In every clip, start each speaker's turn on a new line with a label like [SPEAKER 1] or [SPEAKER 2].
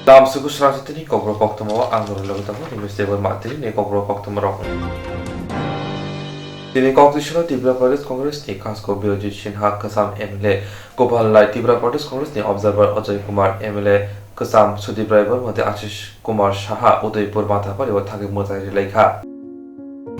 [SPEAKER 1] Dalam suku Swrangchati ni kokborok koktwma anggur logo tamu ni mesti bermati ni kokborok koktwma rok. Dini koktwma Tripura Pradesh Congress ni Kasko Biroji Sinha Kasam MLA Gopal Lai Tripura Pradesh Congress ni Observer Ajay Kumar MLA Kasam Sudip Raibar mate Ashish Kumar Saha Udaipur Matapari o thake motai lekha.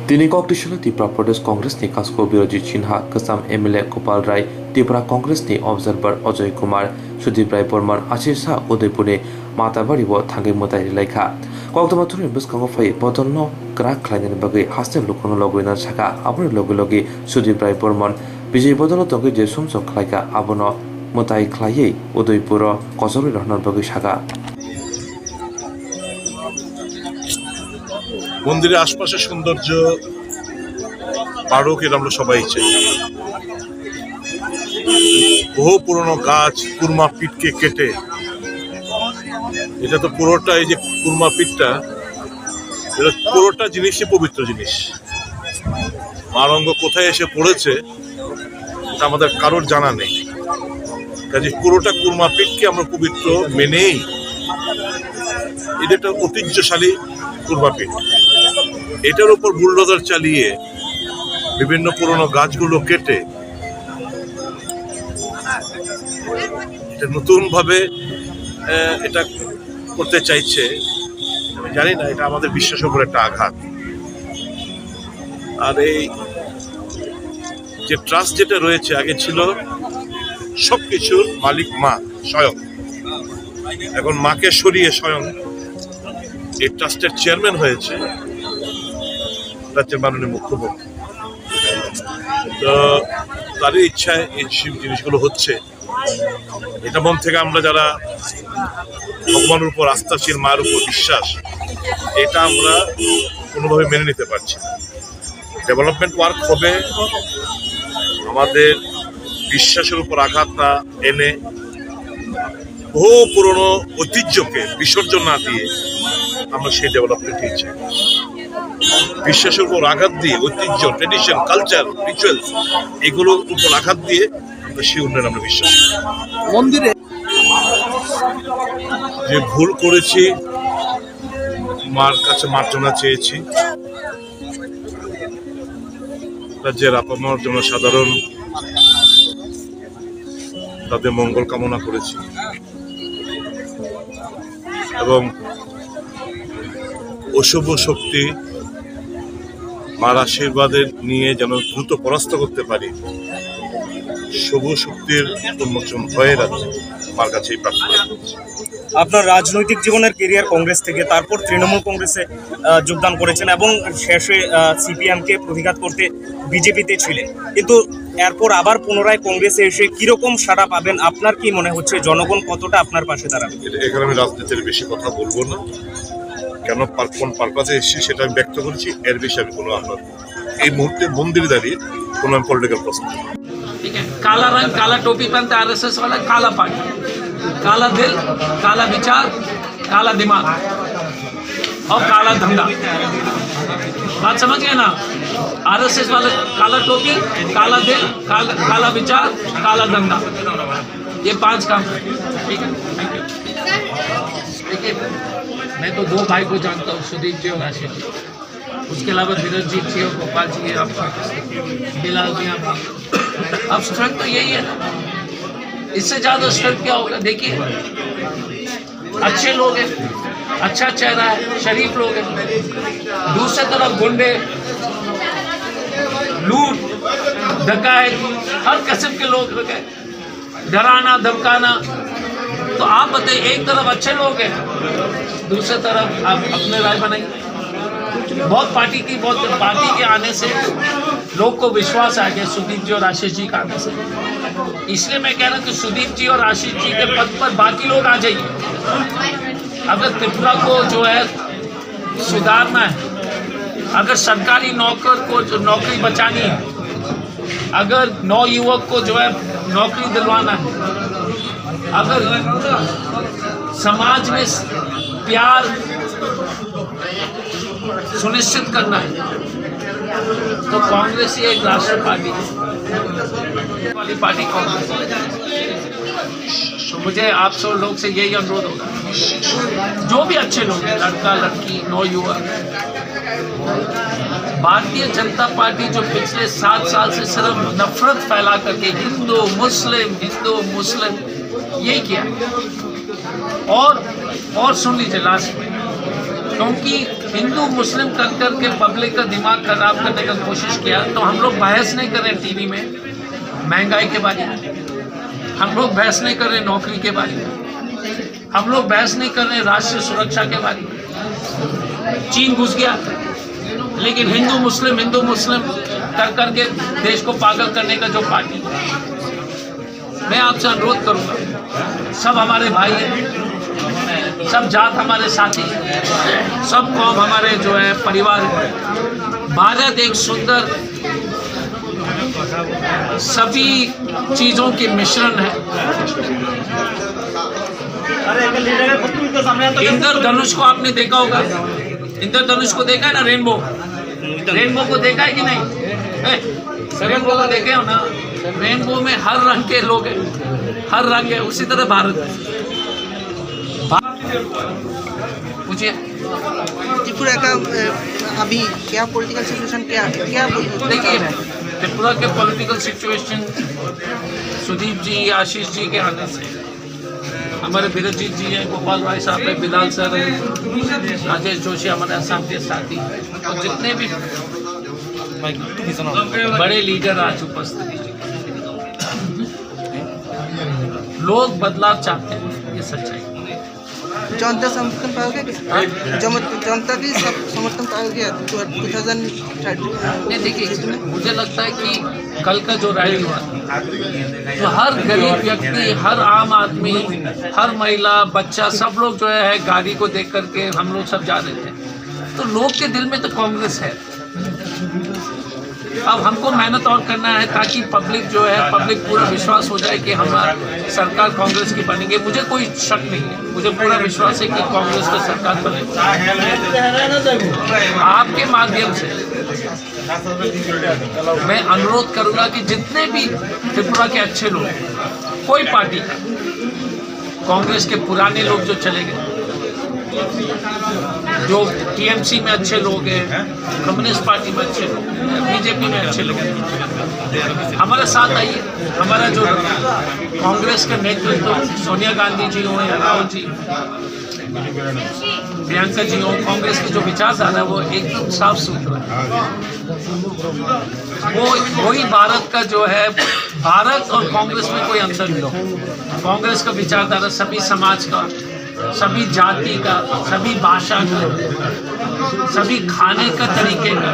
[SPEAKER 1] Dini koktwma Tripura Pradesh Congress ni Kasko Biroji Sinha Kasam MLA Gopal Rai Tripura Congress ni Observer Ajay Kumar Sudip Raibar Ashish Saha Udaipur Matapari o thake motai lekha. Koktwma thuri buskango fai bodonno krak khlainani bagi hostel lukono logoina saka aboni logi Sudip Raibar bijay bodolo togi je somso khlaika abono motai khlaiye Udaipur kosori rahnar bagi saka
[SPEAKER 2] মন্দিরের আশপাশের সৌন্দর্য বাড়ুক এটা আমরা সবাই চাই। বহু পুরনো গাছ কুরমা পিঠকে কেটে এটা তো পুরোটা এই যে কুরমা পিঠটা এটা পুরোটা জিনিসই পবিত্র জিনিস। মারঙ্গ কোথায় এসে পড়েছে এটা আমাদের কারোর জানা নেই। কাজে পুরোটা কুরমা পিঠকে আমরা পবিত্র মেনেই এটা একটা ঐতিহ্যশালী কুরমা পিঠ। এটার উপর বুলডোজার চালিয়ে বিভিন্ন পুরনো গাছগুলো কেটে এটা নতুন ভাবে এটা করতে চাইছে। আমি জানি না, এটা আমাদের বিশ্বাসের উপর একটা আঘাত। আর এই যে ট্রাস্ট যেটা রয়েছে আগে ছিল সবকিছুর মালিক মা স্বয়ং, এখন মাকে সরিয়ে স্বয়ং এই ট্রাস্টের চেয়ারম্যান হয়েছে রাজ্যের মাননীয় মুখ্যমন্ত্রী। তো তারই ইচ্ছায় এই জিনিসগুলো হচ্ছে। এটা মন থেকে আমরা যারা ভগবানের উপর আস্থাশীল, মায়ের উপর বিশ্বাস, এটা আমরা কোনোভাবে মেনে নিতে পারছি না। ডেভেলপমেন্ট ওয়ার্ক হবে আমাদের বিশ্বাসের উপর আঘাত না এনে, বহু পুরনো ঐতিহ্যকে বিসর্জন না দিয়ে আমরা সেই ডেভেলপমেন্টই চাই। বিশ্বাসের উপর আঘাত দিয়ে ঐতিহ্য, ট্রেডিশন, কালচার, রিচুয়ালস এগুলোর উপর আঘাত দিয়ে আমরা সেই উন্নয়ন আমরা বিশ্বাস করি।
[SPEAKER 3] মন্দিরে
[SPEAKER 2] যে ভুল করেছি মার কাছে মার্জনা চেয়েছি, রাজ্যের আপামর জনসাধারণ তাদের মঙ্গল কামনা করেছি এবং অশুভ শক্তি মার আশীর্বাদের নিয়ে যেন দ্রুত পরাস্ত করতে পারি, শুভ শক্তির উন্মোচন হয়ে যাচ্ছে মার কাছেই প্রার্থনা করছি।
[SPEAKER 3] আপনার রাজনৈতিক জীবনের কেরিয়ার কংগ্রেস থেকে, তারপর তৃণমূল কংগ্রেসে যোগদান করেছেন এবং শেষে সিপিএমকে প্রতিঘাত করতে বিজেপিতে ছিলেন, কিন্তু এরপর আবার পুনরায় কংগ্রেসে এসে কিরকম সাড়া পাবেন? আপনার কি মনে হচ্ছে জনগণ কতটা আপনার পাশে দাঁড়াবে?
[SPEAKER 2] এখানে আমি রাজনীতির বেশি কথা বলবো না, কেন কোন পারপাসে এসেছি সেটা আমি ব্যক্ত করেছি। এর বেশি আমি কোনো আপনার এই মুহূর্তে মন্দিরে দাঁড়িয়ে কোনো আমি পলিটিক্যাল প্রশ্ন।
[SPEAKER 4] ठीक है, काला रंग, काला टोपी पहनता आरएसएस वाला, काला पार्टी, काला दिल, काला विचार, काला दिमाग और काला धंधा। बात समझ गए ना? आरएसएस वाला काला टोपी, काला दिल, काला विचार, काला धंधा, ये 5 काम। ठीक है, देखिए मैं तो 2 भाई को जानता हूँ, सुदीप जी और आशीष जी। उसके अलावा धीरजजीत जी और गोपाल जी, बिलाल जी। अब स्ट्रेंथ तो यही है ना, इससे ज्यादा स्ट्रेंथ क्या होगा? देखिए अच्छे लोग हैं, अच्छा चेहरा है, शरीफ लोग हैं, दूसरी तरफ गुंडे, लूट, डकैत, हर किस्म के लोग हैं, डराना धमकाना। तो आप बताइए, एक तरफ अच्छे लोग हैं, दूसरी तरफ आप अपने राय बनाइए। बहुत पार्टी के आने से लोग को विश्वास आ गया, सुदीप जी और आशीष जी का आने से। इसलिए मैं कह रहा हूँ कि सुदीप जी और आशीष जी के पद पर बाकी लोग आ जाइए। अगर त्रिपुरा को जो है सुधारना है, अगर सरकारी नौकर को जो नौकरी बचानी है, अगर नवयुवक को जो है नौकरी दिलवाना है, अगर समाज में प्यार सुनिश्चित करना है, तो कांग्रेस ही एक राष्ट्रीय पार्टी वाली पार्टी कांग्रेस। तो मुझे आप सब लोग से यही अनुरोध होगा, जो भी अच्छे लोग हैं, लड़का लड़की नौयुवक, भारतीय जनता पार्टी जो पिछले 7 साल से सिर्फ नफरत फैला करके हिंदू मुस्लिम यही किया। और सुन लीजिए लास्ट में, क्योंकि हिंदू मुस्लिम कर के पब्लिक का दिमाग खराब करने का कोशिश किया, तो हम लोग बहस नहीं कर रहे टीवी में महंगाई के बारे में, हम लोग बहस नहीं कर रहे नौकरी के बारे में, हम लोग बहस नहीं कर रहे राष्ट्रीय सुरक्षा के बारे में। चीन घुस गया, लेकिन हिंदू मुस्लिम करके देश को पागल करने का जो पार्टी, मैं आपसे अनुरोध करूंगा, सब हमारे भाई हैं, सब जात हमारे साथी, सब कौम हमारे जो है परिवार है। भारत एक सुंदर सभी चीजों के मिश्रण है। इंद्रधनुष को आपने देखा होगा, इंद्रधनुष को देखा है ना, रेनबो को देखा है कि नहीं? रेनबो को देखे हो ना, रेनबो में हर रंग के लोग हैं, हर रंग है, उसी तरह भारत है। पूछिए
[SPEAKER 5] त्रिपुरा का अभी क्या पॉलिटिकल सिचुएशन क्या
[SPEAKER 4] देखिए, त्रिपुरा के पॉलिटिकल सिचुएशन सुदीप जी, आशीष जी के आने से, हमारे बीरजीत जी हैं, गोपाल राय साहब हैं, बिलाल सर हैं, राजेश जोशी हमारे असम के साथी, और जितने भी बड़े लीडर आज उपस्थित हैं। लोग बदलाव चाहते हैं, ये सच्चाई।
[SPEAKER 5] जनता समर्थन पाओगे क्या? जनता की समर्थन पाओगे 2030?
[SPEAKER 4] नहीं, देखिए, मुझे लगता है कि कल का जो रैली हुआ, तो हर गरीब व्यक्ति, हर आम आदमी, हर महिला, बच्चा, सब लोग जो है गाड़ी को देख करके हम लोग सब जा रहे थे, तो लोग के दिल में तो कांग्रेस है। अब हमको मेहनत और करना है ताकि पब्लिक जो है, पब्लिक पूरा विश्वास हो जाए कि हमारी सरकार कांग्रेस की बनेगी। मुझे कोई शक नहीं है, मुझे पूरा विश्वास है कि कांग्रेस की सरकार बनेगी। आपके माध्यम से मैं अनुरोध करूंगा कि जितने भी त्रिपुरा के अच्छे लोग, कोई पार्टी का, कांग्रेस के पुराने लोग जो चले गए, जो टीएमसी में अच्छे लोग हैं, कम्युनिस्ट पार्टी में अच्छे लोग हैं, बीजेपी में अच्छे लोग हैं, हमारे साथ आइए। हमारा जो कांग्रेस का नेतृत्व, सोनिया गांधी जी हो या राहुल जी, प्रियंका जी हो, कांग्रेस की जो विचारधारा है वो एकदम साफ सुथरा है। वही भारत का जो है, भारत और कांग्रेस में कोई अंतर नहीं। कांग्रेस का विचारधारा सभी समाज का, सभी जाति का, सभी भाषा का, सभी खाने का तरीके का।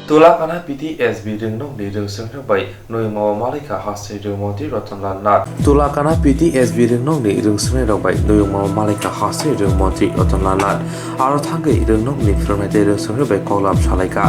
[SPEAKER 1] तुलाकाना PTSB Ringnong ni Ringseng bai Noi Mawa Malika Hase Ringmoti Rotnlan Nat Tulákana PTSB Ringnong ni Ringseng bai Noi Mawa Malika Hase Ringmoti Rotnlan Nat Aro Thangai Ringnong ni Firmete Ringseng bai Kolab Shalaika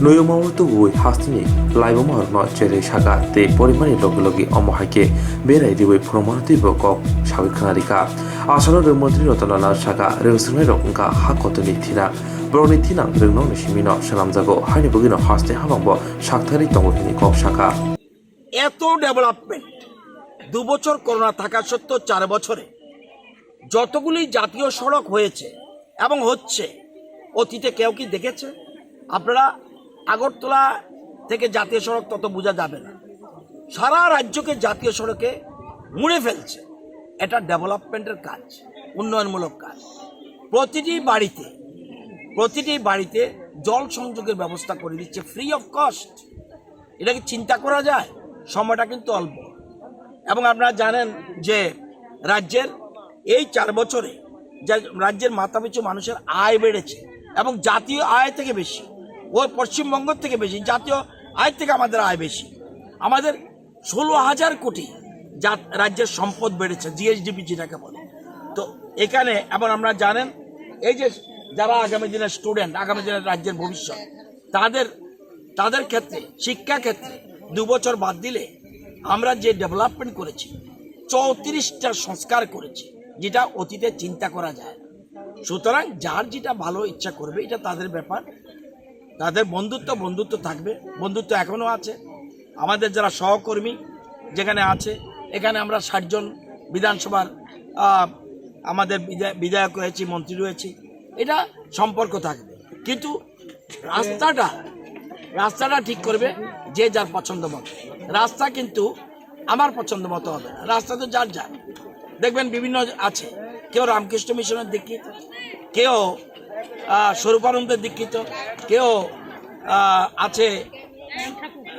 [SPEAKER 1] Noi Mawa Tuwui Hastini Laiboma no Chere Shaga te Porimani Logilogi Omohake Berai Diwei Promati Bokok Shawikhanarika Asalo Ringmoti Rotnlan Nat Shaga Ringseng Rokka Hakotoni Thina Broni Tinang Ringnong ni Shimino Shalamzago Haini Bugino Haste Habangbo Shaktari Tongoni Kok Shaka
[SPEAKER 6] এত development 2 বছর corona থাকা সত্ত্বেও 4 বছরে যতগুলি জাতীয় সড়ক হয়েছে এবং হচ্ছে, অতীতে কেউ কি দেখেছে? আপনারা আগরতলা থেকে জাতীয় সড়ক তত বোঝা যাবে না, সারা রাজ্যকে জাতীয় সড়কে মুড়ে ফেলছে। এটা ডেভেলপমেন্টের কাজ, উন্নয়নমূলক কাজ। প্রতিটি বাড়িতে জল সংযোগের ব্যবস্থা করে দিচ্ছে ফ্রি অফ কস্ট। এটাকে চিন্তা করা যায়? সময়টা কিন্তু অল্প। এবং আপনারা জানেন যে রাজ্যের এই 4 বছরে রাজ্যের মাথাপিছু মানুষের আয় বেড়েছে এবং জাতীয় আয় থেকে বেশি, ওই পশ্চিমবঙ্গ থেকে বেশি, জাতীয় আয় থেকে আমাদের আয় বেশি। আমাদের 16,000 কোটি রাজ্যের সম্পদ বেড়েছে, জিএসডিপি যেটাকে বলে। তো এখানে এবং আপনারা জানেন এই যে যারা আগামী দিনের স্টুডেন্ট, আগামী দিনের রাজ্যের ভবিষ্যৎ, তাদের ক্ষেত্রে, শিক্ষা ক্ষেত্রে 2 বছর বাদ দিলে আমরা যে ডেভেলপমেন্ট করেছি, 34টা সংস্কার করেছি, যেটা অতীতে চিন্তা করা যায়। সুতরাং যার যেটা ভালো ইচ্ছা করবে এটা তাদের ব্যাপার। তাদের বন্ধুত্ব থাকবে, বন্ধুত্ব এখনও আছে। আমাদের যারা সহকর্মী যেখানে আছে এখানে আমরা 60 জন বিধানসভার আমাদের বিধায়ক রয়েছি, মন্ত্রী রয়েছি, এটা সম্পর্ক থাকবে। কিন্তু রাস্তাটা ঠিক করবে যে যার পছন্দ মতো। রাস্তা কিন্তু আমার পছন্দ মতো হবে না, রাস্তা তো যার যার। দেখবেন বিভিন্ন আছে, কেউ রামকৃষ্ণ মিশনের দীক্ষিত, কেউ স্বরূপানন্দের দীক্ষিত, কেউ আছে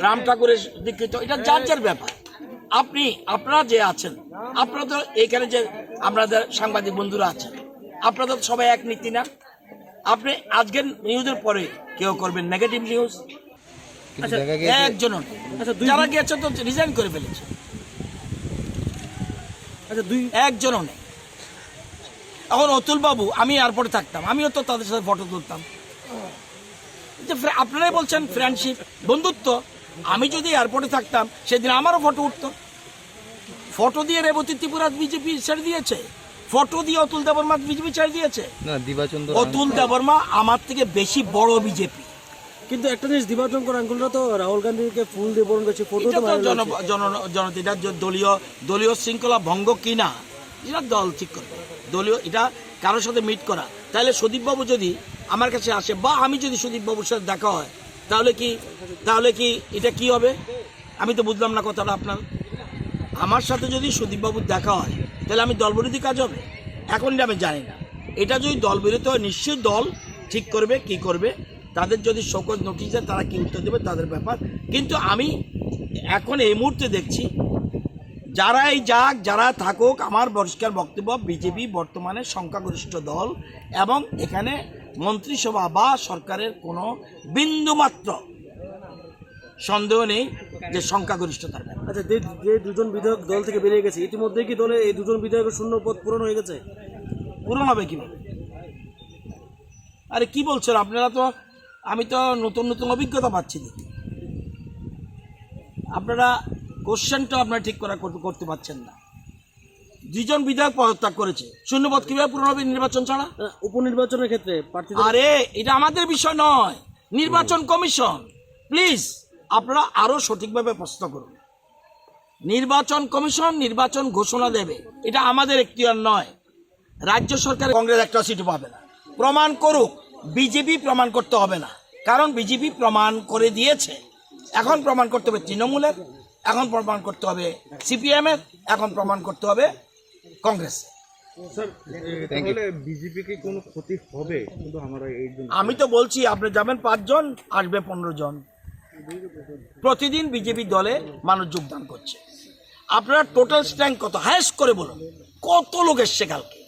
[SPEAKER 6] রাম ঠাকুরের দীক্ষিত, এটা যার যার ব্যাপার। আপনারা যে আছেন, আপনারা তো এখানে যে আপনাদের সাংবাদিক বন্ধুরা আছেন, আপনারা তো সবাই এক নীতি না। আপনি আজকের নিউজের পরে কেউ করবেন নেগেটিভ নিউজ, একজনও যারা গিয়েছে তো রিজাইন করে ফেলেছে, একজনও নেই। এখন অতুল বাবু, আমি এয়ারপোর্টে থাকতাম, আমিও তো তাদের সাথে ফটো তুলতাম। যে আপনারাই বলছেন ফ্রেন্ডশিপ, বন্ধুত্ব, আমি যদি এয়ারপোর্টে থাকতাম সেদিন আমারও ফটো উঠতো। ফটো দিয়ে রেবতী ত্রিপুরা বিজেপি ছেড়ে দিয়েছে, ফটো দিয়ে অতুল দেববর্মা বিজেপি ছেড়ে দিয়েছে। অতুল দেববর্মা আমার থেকে বেশি বড় বিজেপি।
[SPEAKER 7] কিন্তু একটা জিনিস, দিবাচঙ্কর আঙ্গুলরা তো রাহুল গান্ধীকে ফুল দিয়ে বরণ করেছে, ফটো তো
[SPEAKER 6] জনতা দলীয় শৃঙ্খলা ভঙ্গ কিনা এটা দল ঠিক করবে। দলীয় এটা কারোর সাথে মিট করা, তাহলে সুদীপবাবু যদি আমার কাছে আসে বা আমি যদি সুদীপবাবুর সাথে দেখা হয়, তাহলে কি এটা কি হবে? আমি তো বুঝলাম না কথাটা আপনার। আমার সাথে যদি সুদীপবাবুর দেখা হয় তাহলে আমি দলবিরোধী কাজ হবে? এখন আমি জানি না, এটা যদি দলবিরোধী হয় নিশ্চয়ই দল ঠিক করবে কি করবে, তাদের যদি শোকজ নোটিশ দেয় তারা কি উত্তর দেবে তাদের ব্যাপার। কিন্তু আমি এখন এই মুহূর্তে দেখছি যারাই যাক, যারা থাকুক, আমার পরিষ্কার বক্তব্য, বিজেপি বর্তমানে সংখ্যাগরিষ্ঠ দল এবং এখানে মন্ত্রিসভা বা সরকারের কোনো বিন্দুমাত্র সন্দেহ নেই যে সংখ্যাগরিষ্ঠতার ব্যাপার।
[SPEAKER 7] আচ্ছা, যে দুজন বিধায়ক দল থেকে বেরিয়ে গেছে, ইতিমধ্যে কি দলে এই দুজন বিধায়কের শূন্য পদ পূরণ হয়ে গেছে?
[SPEAKER 6] পূরণ হবে কিভাবে? আরে কি বলছেন আপনারা? তো আমি তো নতুন নতুন অভিজ্ঞতা পাচ্ছি দেখি। আপনারা কোশ্চেনটা আপনারা ঠিক করতে পারছেন না। দুজন বিধায়ক পদত্যাগ করেছে, শূন্যপদ কিভাবে পূরণ হবে নির্বাচন ছাড়া?
[SPEAKER 7] উপনির্বাচনের ক্ষেত্রে
[SPEAKER 6] আরে এটা আমাদের বিষয় নয়, নির্বাচন কমিশন। প্লিজ আপনারা আরো সঠিকভাবে প্রশ্ন করুন। নির্বাচন কমিশন নির্বাচন ঘোষণা দেবে, এটা আমাদের এখতিয়ার নয়। রাজ্য সরকার কংগ্রেস একটা সিটও পাবে না, প্রমাণ করুক। বিজেপি প্রমাণ করতে হবে না, কারণ বিজেপি প্রমাণ করে দিয়েছে। এখন প্রমাণ করতে হবে তৃণমূলের, এখন প্রমাণ করতে হবে সিপিএমের, এখন প্রমাণ করতে হবে কংগ্রেস।
[SPEAKER 3] বিজেপিকে কোনো ক্ষতি হবে?
[SPEAKER 6] আমি তো বলছি, আপনি যাবেন 5 জন, আসবে 15 জন। প্রতিদিন বিজেপি দলে মানুষ যোগদান করছে। আপনার টোটাল স্ট্রেংথ কত? হাইস্ট করে বলুন, কত লোক এসছে কালকে?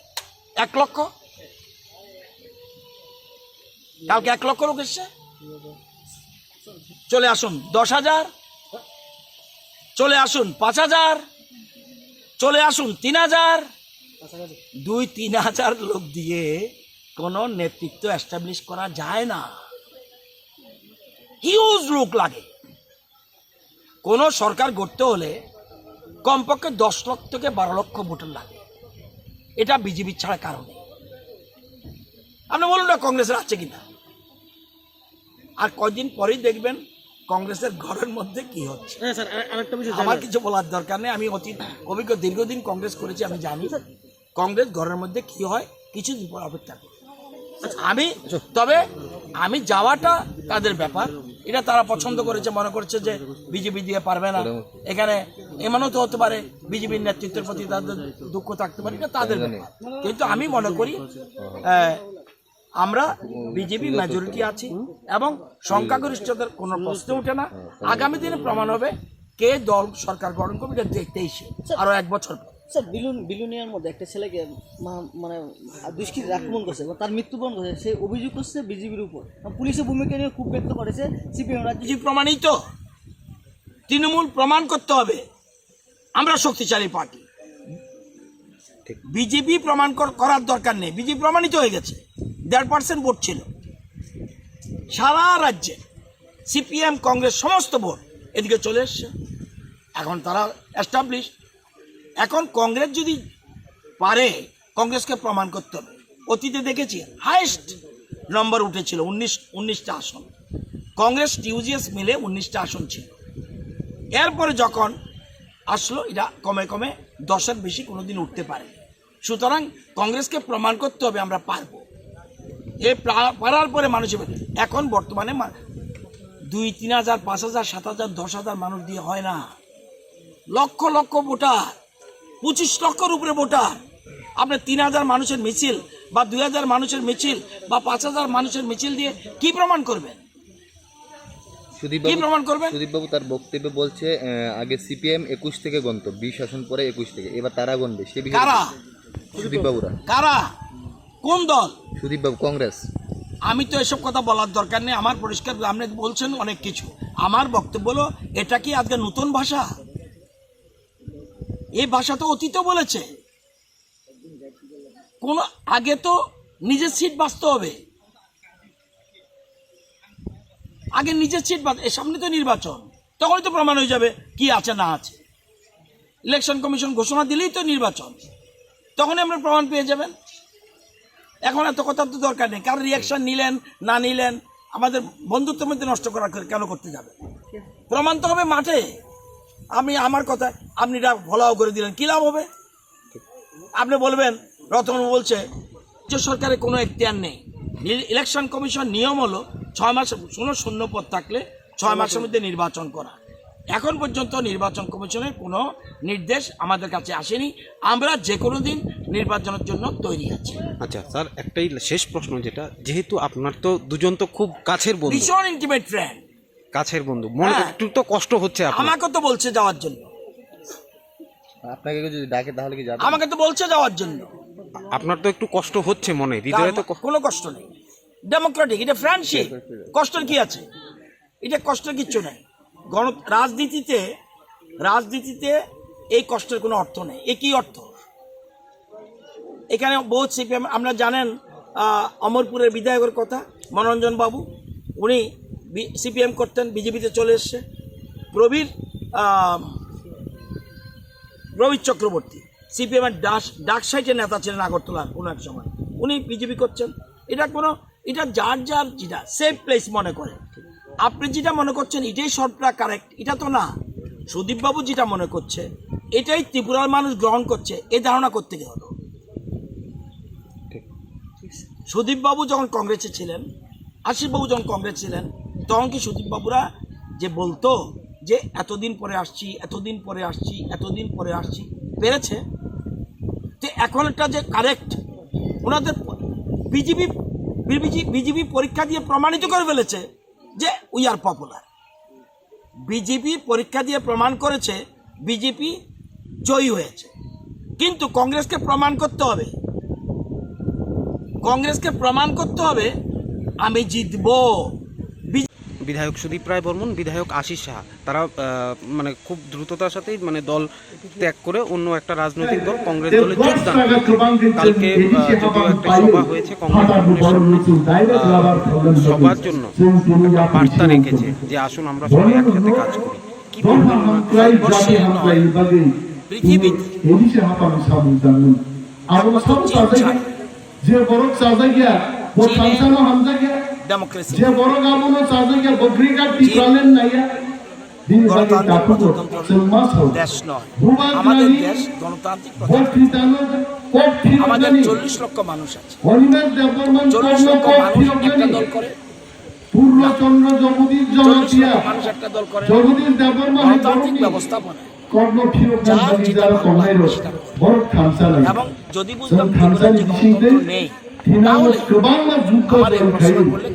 [SPEAKER 6] 1 লক্ষ? কালকে 1 লক্ষ লোক এসছে। চলে আসুন 10,000, চলে আসুন 5,000, চলে আসুন 3,000। 2-3,000 লোক দিয়ে কোনো নেতৃত্ব এস্টাবলিশ করা যায় না, হিউজ লোক লাগে। কোনো সরকার গড়তে হলে কমপক্ষে 10 লক্ষ থেকে 12 লক্ষ ভোটার লাগে। এটা বিজেপি ছাড়া কারণে। আপনি বলুন না কংগ্রেসের আছে কিনা? আর কয়দিন পরেই দেখবেন কংগ্রেসের ঘরের মধ্যে কি হচ্ছে। আমার কিছু বলার দরকার নেই, আমি অতীত অভিজ্ঞ, দীর্ঘদিন কংগ্রেস করেছি, আমি জানি কংগ্রেস ঘরের মধ্যে কি হয়। কিছুদিন পর অপেক্ষা করি। তবে আমি যাওয়াটা তাদের ব্যাপার, এটা তারা পছন্দ করেছে, মনে করছে যে বিজেপি দিয়ে পারবে না। এখানে এমনও তো হতে পারে বিজেপির নেতৃত্বের প্রতি তাদের দুঃখ থাকতে পারে, এটা তাদের ব্যাপার। কিন্তু আমি মনে করি আমরা বিজেপি মেজরিটি আছি এবং সংখ্যাগরিষ্ঠতার কোনো প্রশ্ন ওঠে না। আগামী দিনে প্রমাণ হবে কে দল সরকার গঠন করবে, এটা 23-এ, আরো 1 বছর।
[SPEAKER 7] স্যার, বিলুনিয়ার মধ্যে একটা ছেলেকে মানে দুষ্কৃতীরা আক্রমণ করছে, তার মৃত্যুবরণ করেছে, সে অভিযোগ করছে বিজেপির উপর। পুলিশের ভূমিকা নিয়ে খুব ব্যক্ত করেছে সিপিএম।
[SPEAKER 6] রাজ্য প্রমাণিত, তৃণমূল প্রমাণ করতে হবে আমরা শক্তিশালী পার্টি। বিজেপি প্রমাণ করার দরকার নেই, বিজেপি প্রমাণিত হয়ে গেছে। 1.5% ভোট ছিল সারা রাজ্যে, সিপিএম কংগ্রেস সমস্ত ভোট এদিকে চলে এসছে। এখন তারা এস্টাবলিশ। এখন কংগ্রেস যদি পারে, কংগ্রেসকে প্রমাণ করতে হবে। অতীতে দেখেছি হাইয়েস্ট নম্বর উঠেছিল 19টা আসন, কংগ্রেস টিউজিএস মিলে 19টা আসন ছিল। এরপরে যখন আসলো, এটা কমে কমে 10-এর বেশি কোনোদিন উঠতে পারে। সুতরাং কংগ্রেসকে প্রমাণ করতে হবে আমরা পারবো। এ পারার পরে মানুষ এখন বর্তমানে 2-3 হাজার, 5 হাজার, 7 হাজার, 10 হাজার মানুষ দিয়ে হয় না, লক্ষ লক্ষ ভোটার, 25 লক্ষর উপরে ভোটার। আপনি 3 হাজার মানুষের মিছিল বা 2 হাজার মানুষের মিছিল বা 5 হাজার মানুষের মিছিল দিয়ে কি প্রমাণ করবেন? কি প্রমাণ করবেন?
[SPEAKER 8] সুদীপবাবু তার বক্তব্যে বলছে আগে সিপিএম 21 থেকে গণত, 20 আসন পরে 21 থেকে, এবার তারা গণবে। সে বিষয়ে
[SPEAKER 6] কারা?
[SPEAKER 8] সুদীপবাবুরা।
[SPEAKER 6] কারা? কোন দল?
[SPEAKER 8] সুদীপবাবু কংগ্রেস।
[SPEAKER 6] আমি তো এসব কথা বলার দরকার নেই, আমার পরিষ্কার। আপনি বলছেন অনেক কিছু, আমার বক্তব্য হলো এটা কি আজকে নতুন ভাষা? এই ভাষা তো অতীত বলেছে। কোন আগে তো নিজের সিট বাঁচতে হবে, আগে নিজের সিট সামনে তো নির্বাচন, তখনই তো প্রমাণ হয়ে যাবে কি আছে না আছে। ইলেকশন কমিশন ঘোষণা দিলেই তো নির্বাচন, তখনই আমরা প্রমাণ পেয়ে যাবেন। এখন এত কথা তো দরকার নেই, কারণ রিয়াকশন নিলেন না নিলেন আমাদের বন্ধুত্বের মধ্যে নষ্ট করা কেন করতে যাবে? প্রমাণ তো হবে মাঠে। আমি আমার কথা আপনি এটা ফলাও করে দিলেন, কী লাভ হবে? আপনি বলবেন, রতন বলছে যে সরকারের কোনো এখতিয়ার নেই। ইলেকশন কমিশন নিয়ম হলো 6 মাস শূন্য পদ থাকলে 6 মাসের মধ্যে নির্বাচন করা। এখন পর্যন্ত নির্বাচন কমিশনের কোনো নির্দেশ আমাদের কাছে আসেনি। আমরা যে কোনো দিন নির্বাচনের জন্য তৈরি আছি।
[SPEAKER 9] আচ্ছা স্যার, একটাই শেষ প্রশ্ন, যেটা যেহেতু আপনার তো দুজন তো খুব কাছের বন্ধু,
[SPEAKER 6] ভীষণ ইন্টিমেট ফ্রেন্ড,
[SPEAKER 9] কাছের বন্ধু, মনে একটু তো কষ্ট হচ্ছে আপনার?
[SPEAKER 6] আমাকে তো বলছে যাওয়ার জন্য।
[SPEAKER 8] আপনাকে যদি ডাকে তাহলে কি যাবেন?
[SPEAKER 6] আমাকে তো বলছে যাওয়ার জন্য।
[SPEAKER 9] আপনার তো একটু কষ্ট হচ্ছে মনে, হৃদয়ে তো
[SPEAKER 6] কোনো কষ্ট নেই, ডেমোক্রেটিক, এটা ফ্রেন্ডশিপ, কষ্টের কি আছে? এটা কষ্টের কিচ্ছু নেই। রাজনীতিতে এই কষ্টের কোনো অর্থ নেই। এ কি অর্থ? এখানে বহুত সিপিএম, আমরা জানেন অমরপুরের বিধায়কের কথা, মনোরঞ্জন বাবু, উনি সিপিএম করতেন, বিজেপিতে চলে এসছে। প্রবীর চক্রবর্তী সিপিএমের ডাক সাইটের নেতা ছিলেন আগরতলার কোনো এক সময়, উনি বিজেপি করছেন। এটা যার যেটা সেফ প্লেস মনে করে। আপনি যেটা মনে করছেন এটাই সবটা কারেক্ট, এটা তো না। সুদীপবাবু যেটা মনে করছে এটাই ত্রিপুরার মানুষ গ্রহণ করছে, এই ধারণা করতে হলো। সুদীপবাবু যখন কংগ্রেসে ছিলেন, আশিসবাবু যখন কংগ্রেস ছিলেন, তখন কি সুদীপবাবুরা যে বলতো যে এতদিন পরে আসছি, এতদিন পরে আসছি, এতদিন পরে আসছি, পেরেছে? তো এখন একটা যে কারেক্ট, ওনাদের বিজেপি পরীক্ষা দিয়ে প্রমাণিত করে ফেলেছে যে উই আর পপুলার। বিজেপি পরীক্ষা দিয়ে প্রমাণ করেছে বিজেপি জয়ী হয়েছে, কিন্তু কংগ্রেসকে প্রমাণ করতে হবে আমি জিতবো।
[SPEAKER 9] বিধায়ক সুদীপ রায় বর্মন, বিধায়ক আশিস সাহা, তারা মানে খুব দ্রুততার সাথেই মানে দল ত্যাগ করে অন্য একটা রাজনৈতিক দল কংগ্রেস দলে যোগদান। কালকে যদিও একটা সভা হয়েছে কংগ্রেস সবার জন্য একটা বার্তা রেখেছে যে আসুন আমরা সবাই একসাথে কাজ করি। কি বলবেন?
[SPEAKER 6] পৃথিবীতে ডেমোক্রেসি, দেশ নয়, আমাদের দেশ গণতান্ত্রিক প্রজাতন্ত্র। আমাদের 40 লক্ষ মানুষ আছে, 40 লক্ষ মানুষ একটা দল করে, 40 লক্ষ মানুষ একটা দল করে। গণতান্ত্রিক ব্যবস্থাপনা যার যেটা ভালো লাগে সেটা করে। এবং যদি বুঝতাম ত্রিপুরার যে গণতন্ত্র নেই, তাহলে আমাদের অনুসরণ করলে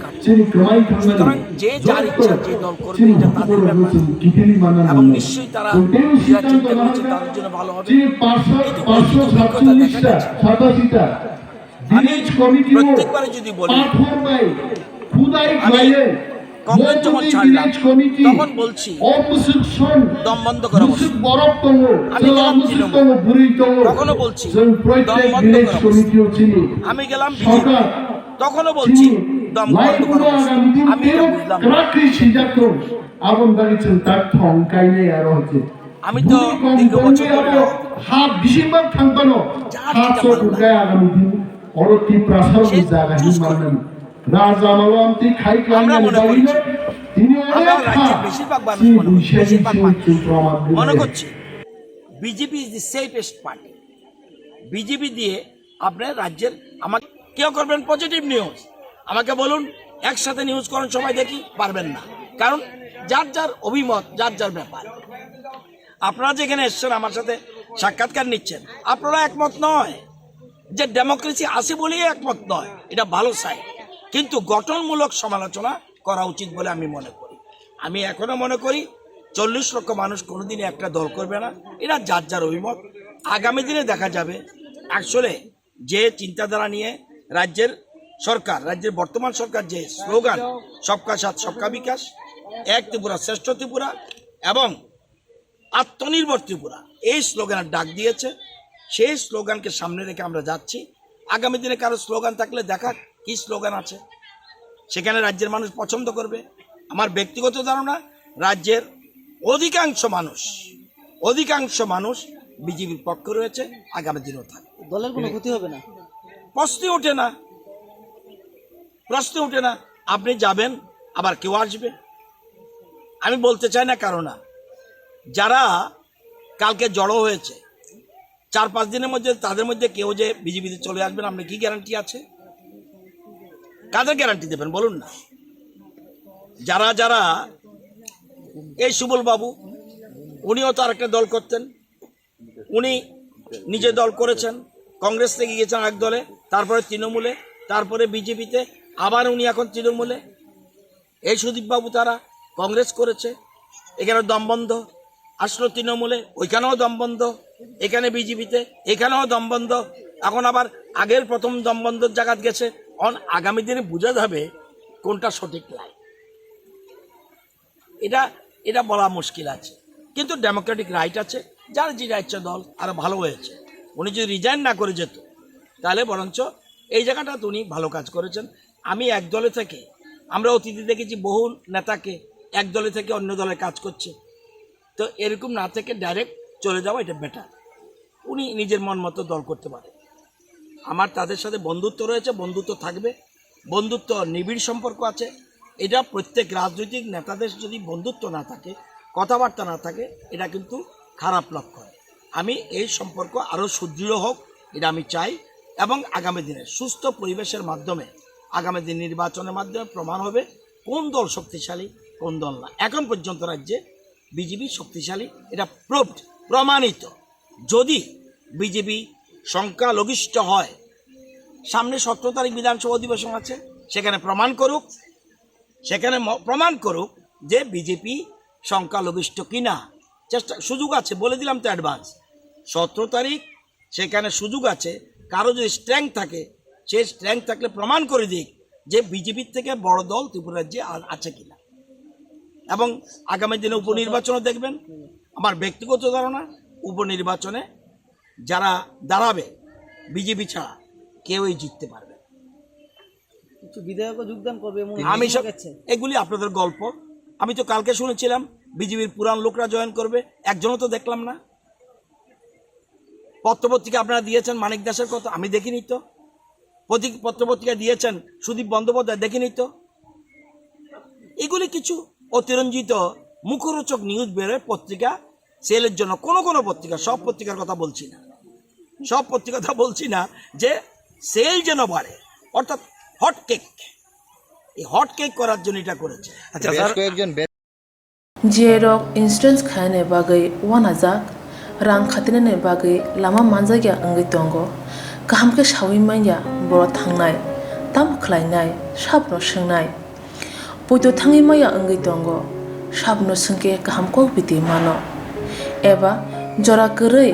[SPEAKER 6] সুতরাং যে যার ইচ্ছা যে দল করবে এটা তাদের ব্যাপার, এবং নিশ্চয়ই তারা যা চিন্তা করছে তাদের জন্য ভালো হবে। কিন্তু অতীত অভিজ্ঞতা দেখা গেছে, আমি প্রত্যেকবারে যদি বলি, আমি কংগ্রেস যখন ছাড়লাম তখন বলছি দম বন্ধ করে বসে। আমি গেলাম তৃণমূল, তখনও বলছি দম বন্ধ করে বসে। আমি গেলাম বিজেপি, তখনও বলছি দম বন্ধ করে বসে। আমি এটা বুঝলাম না। আমি তো দীর্ঘ বছর ধরে আমরা মনে করছি, আমরা রাজ্যের বেশিরভাগ মানুষ মনে করছি BJP is the safest party. BJP দিয়ে আপনার রাজ্যের আমাকে কেউ করবেন পজিটিভ নিউজ, আমাকে বলুন একসাথে নিউজ করেন সবাই দেখি, পারবেন না, কারণ যার যার অভিমত, যার যার ব্যাপার। আপনারা যেখানে এসছেন আমার সাথে সাক্ষাৎকার নিচ্ছেন, আপনারা একমত নয়, যে ডেমোক্রেসি আছে বলেই একমত নয়, এটা ভালো সাইড, কিন্তু গঠনমূলক সমালোচনা করা উচিত বলে আমি মনে করি। আমি এখনো মনে করি 40 লক্ষ মানুষ কোনোদিনই একটা দল করবে না, এটা যার যার অভিমত। আগামী দিনে দেখা যাবে আসলে যে চিন্তাধারা নিয়ে রাজ্যের সরকার, রাজ্যের বর্তমান সরকার যে স্লোগান সবকা সাথ সবকা বিকাশ, এক ত্রিপুরা শ্রেষ্ঠ ত্রিপুরা এবং আত্মনির্ভর ত্রিপুরা, এই স্লোগানের ডাক দিয়েছে, সেই স্লোগানকে সামনে রেখে আমরা যাচ্ছি। আগামী দিনে কারো স্লোগান থাকলে দেখা কি স্লোগান আছে, সেখানে রাজ্যের মানুষ পছন্দ করবে। আমার ব্যক্তিগত ধারণা রাজ্যের অধিকাংশ মানুষ বিজেপির পক্ষে রয়েছে, আগামী দিনেও থাকবে।
[SPEAKER 7] দলের কোনো ক্ষতি হবে না,
[SPEAKER 6] প্রশ্নই ওঠে না। আপনি যাবেন আবার কেউ আসবে, আমি বলতে চাই না কারণ না, যারা কালকে জড়ো হয়েছে 4-5 দিনের মধ্যে তাদের মধ্যে কেউ যে বিজেপিতে চলে আসবেন, আপনার কি গ্যারান্টি আছে? কাদের গ্যারান্টি দেবেন বলুন না? যারা এই সুবল বাবু, উনিও তো আরেকটা দল করতেন, উনি নিজে দল করেছেন, কংগ্রেস থেকে গিয়েছেন এক দলে, তারপরে তৃণমূলে, তারপরে বিজেপিতে, আবার উনি এখন তৃণমূলে। এই সুদীপ বাবু তারা কংগ্রেস করেছে, এখানে দমবন্ধ, আসলো তৃণমূলে, ওইখানেও দমবন্ধ, এখানে বিজেপিতে, এখানেও দমবন্ধ, এখন আবার আগের প্রথম দমবন্ধর জায়গা গেছে। আগামী দিনে বোঝা যাবে কোনটা সঠিক লাইন, এটা বলা মুশকিল আছে, কিন্তু ডেমোক্রেটিক রাইট আছে। যার যেটা ইচ্ছা দল, আরো ভালো হয়েছে। উনি যদি রিজাইন না করে যেত তাহলে বরঞ্চ এই জায়গাটা তো উনি ভালো কাজ করেছেন। আমি এক দলে থেকে, আমরা অতীতে দেখেছি বহু নেতাকে এক দলে থেকে অন্য দলে কাজ করছে, তো এরকম না থেকে ডাইরেক্ট চলে যাওয়া এটা বেটার। উনি নিজের মন মতো দল করতে পারে। আমার তাদের সাথে বন্ধুত্ব রয়েছে, বন্ধুত্ব থাকবে, বন্ধুত্ব নিবিড় সম্পর্ক আছে। এটা প্রত্যেক রাজনৈতিক নেতাদের যদি বন্ধুত্ব না থাকে, কথাবার্তা না থাকে, এটা কিন্তু খারাপ লক্ষণ। আমি এই সম্পর্ক আরও সুদৃঢ় হোক, এটা আমি চাই, এবং আগামী দিনে সুস্থ পরিবেশের মাধ্যমে, আগামী দিন নির্বাচনের মাধ্যমে প্রমাণ হবে কোন দল শক্তিশালী, কোন দল না। এখন পর্যন্ত রাজ্যে বিজেপি শক্তিশালী, এটা প্রমাণিত। যদি বিজেপি সংখ্যালঘিষ্ঠ হয়, সামনে 17 তারিখ বিধানসভা অধিবেশন আছে, সেখানে প্রমাণ করুক যে বিজেপি সংখ্যালঘিষ্ঠ কিনা। সুযোগ আছে, বলে দিলাম তো অ্যাডভান্স, 17 তারিখ সেখানে সুযোগ আছে। কারো যদি স্ট্রেংথ থাকে, সে স্ট্রেংথ থাকলে প্রমাণ করে দিক যে বিজেপির থেকে বড় দল ত্রিপুরা রাজ্যে আছে কিনা। এবং আগামী দিনে উপনির্বাচনও দেখবেন। আমার ব্যক্তিগত ধারণা, উপনির্বাচনে যারা দাঁড়াবে বিজেপি ছাড়া কেউই জিততে পারবে।
[SPEAKER 7] কিছু বিধায়কও যোগদান করবে,
[SPEAKER 6] আমি সব এগুলি আপনাদের গল্প। আমি তো কালকে শুনেছিলাম বিজেপির পুরান লোকরা জয়েন করবে, একজনও তো দেখলাম না। পত্রপত্রিকা আপনারা দিয়েছেন মানিক দাসের কথা, আমি দেখিনি তো। পত্রপত্রিকা দিয়েছেন সুদীপ বন্দ্যোপাধ্যায়, দেখিনি তো। এগুলি কিছু অতিরঞ্জিত মুখরোচক নিউজ বেরোয় পত্রিকা সেলের জন্য। কোনো পত্রিকা, সব পত্রিকার কথা বলছি না, যে সেল যেন বাড়ে, অর্থাৎ হট কেক, এই হট কেক করার জন্য এটা করেছে।
[SPEAKER 8] আচ্ছা স্যার,
[SPEAKER 10] जेरक इन्सुरेन्स खाने बागै वानाजाक रां खातिनाने बागै लामा मानजागिया अंगै दंगो गाहामके सावै माइया बर' थांनाय ताम खलायनाय साबनो सोंनाय बयदो थाङै माइया अंगै दंगो साबनो सोंके गाहामको बिदि मानो एबा जरा गोरै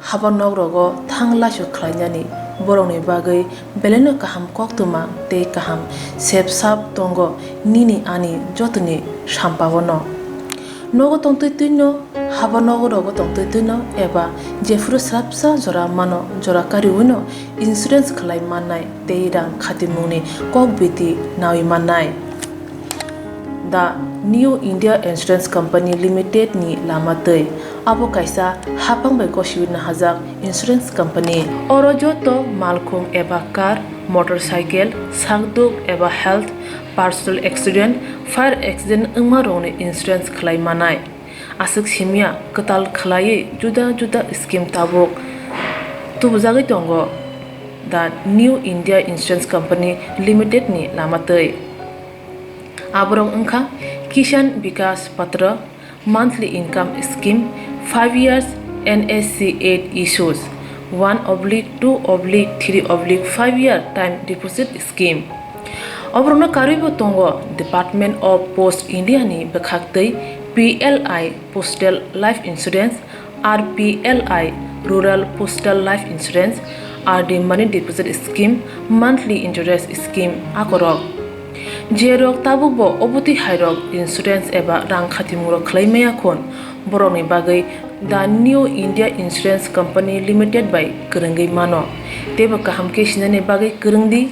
[SPEAKER 10] हाबा नगरगो थां लासु खलायनानै बर'नि बागै बेलेनो गाहाम कोक्तwma ते गाहाम सेब साब दंगो निनि आनि जतनि साम्पावनो नगो तंतैनो हाबा नगरगो तंतैनो एबा जेफुर स्राबसा जरा मानो जरा कारिउनो इन्सुरेन्स खलाय माननाय ते रां खातिमुनि कक बिदि नावि माननाय दा new India insurance company limited नि लामातै आबो कायसा हाफांबाय गसिउनो हाजाक इन्सुरेन्स कंपनी अरजतो मालखुं एबा कार मोटरसाइकेल सागदुक एबा health personal accident fire accident अंगमा रंनि इन्सुरेन्स खलाय मानाय asuk simia ketal khlai juda juda scheme tabok tubujagai tongo the New India Insurance Company Limited ni lamatei aborok ongkha Kisan Vikas Patra monthly income scheme 5 years NSC 8 issues 1/2/3/5 year time deposit scheme obrona karibo tongo Department of Post India ni bekhaktei PLI Postal Life Insurance RPLI Rural Postal Life Insurance RD Money Deposit Scheme Monthly Interest Scheme akorok jerok tabubo oboti hairok insurance eba rang khatimurok khlaimaya khon borokni bagai the New India Insurance Company Limited by Kurungai mano teba kahamke sinane bagai kurungdi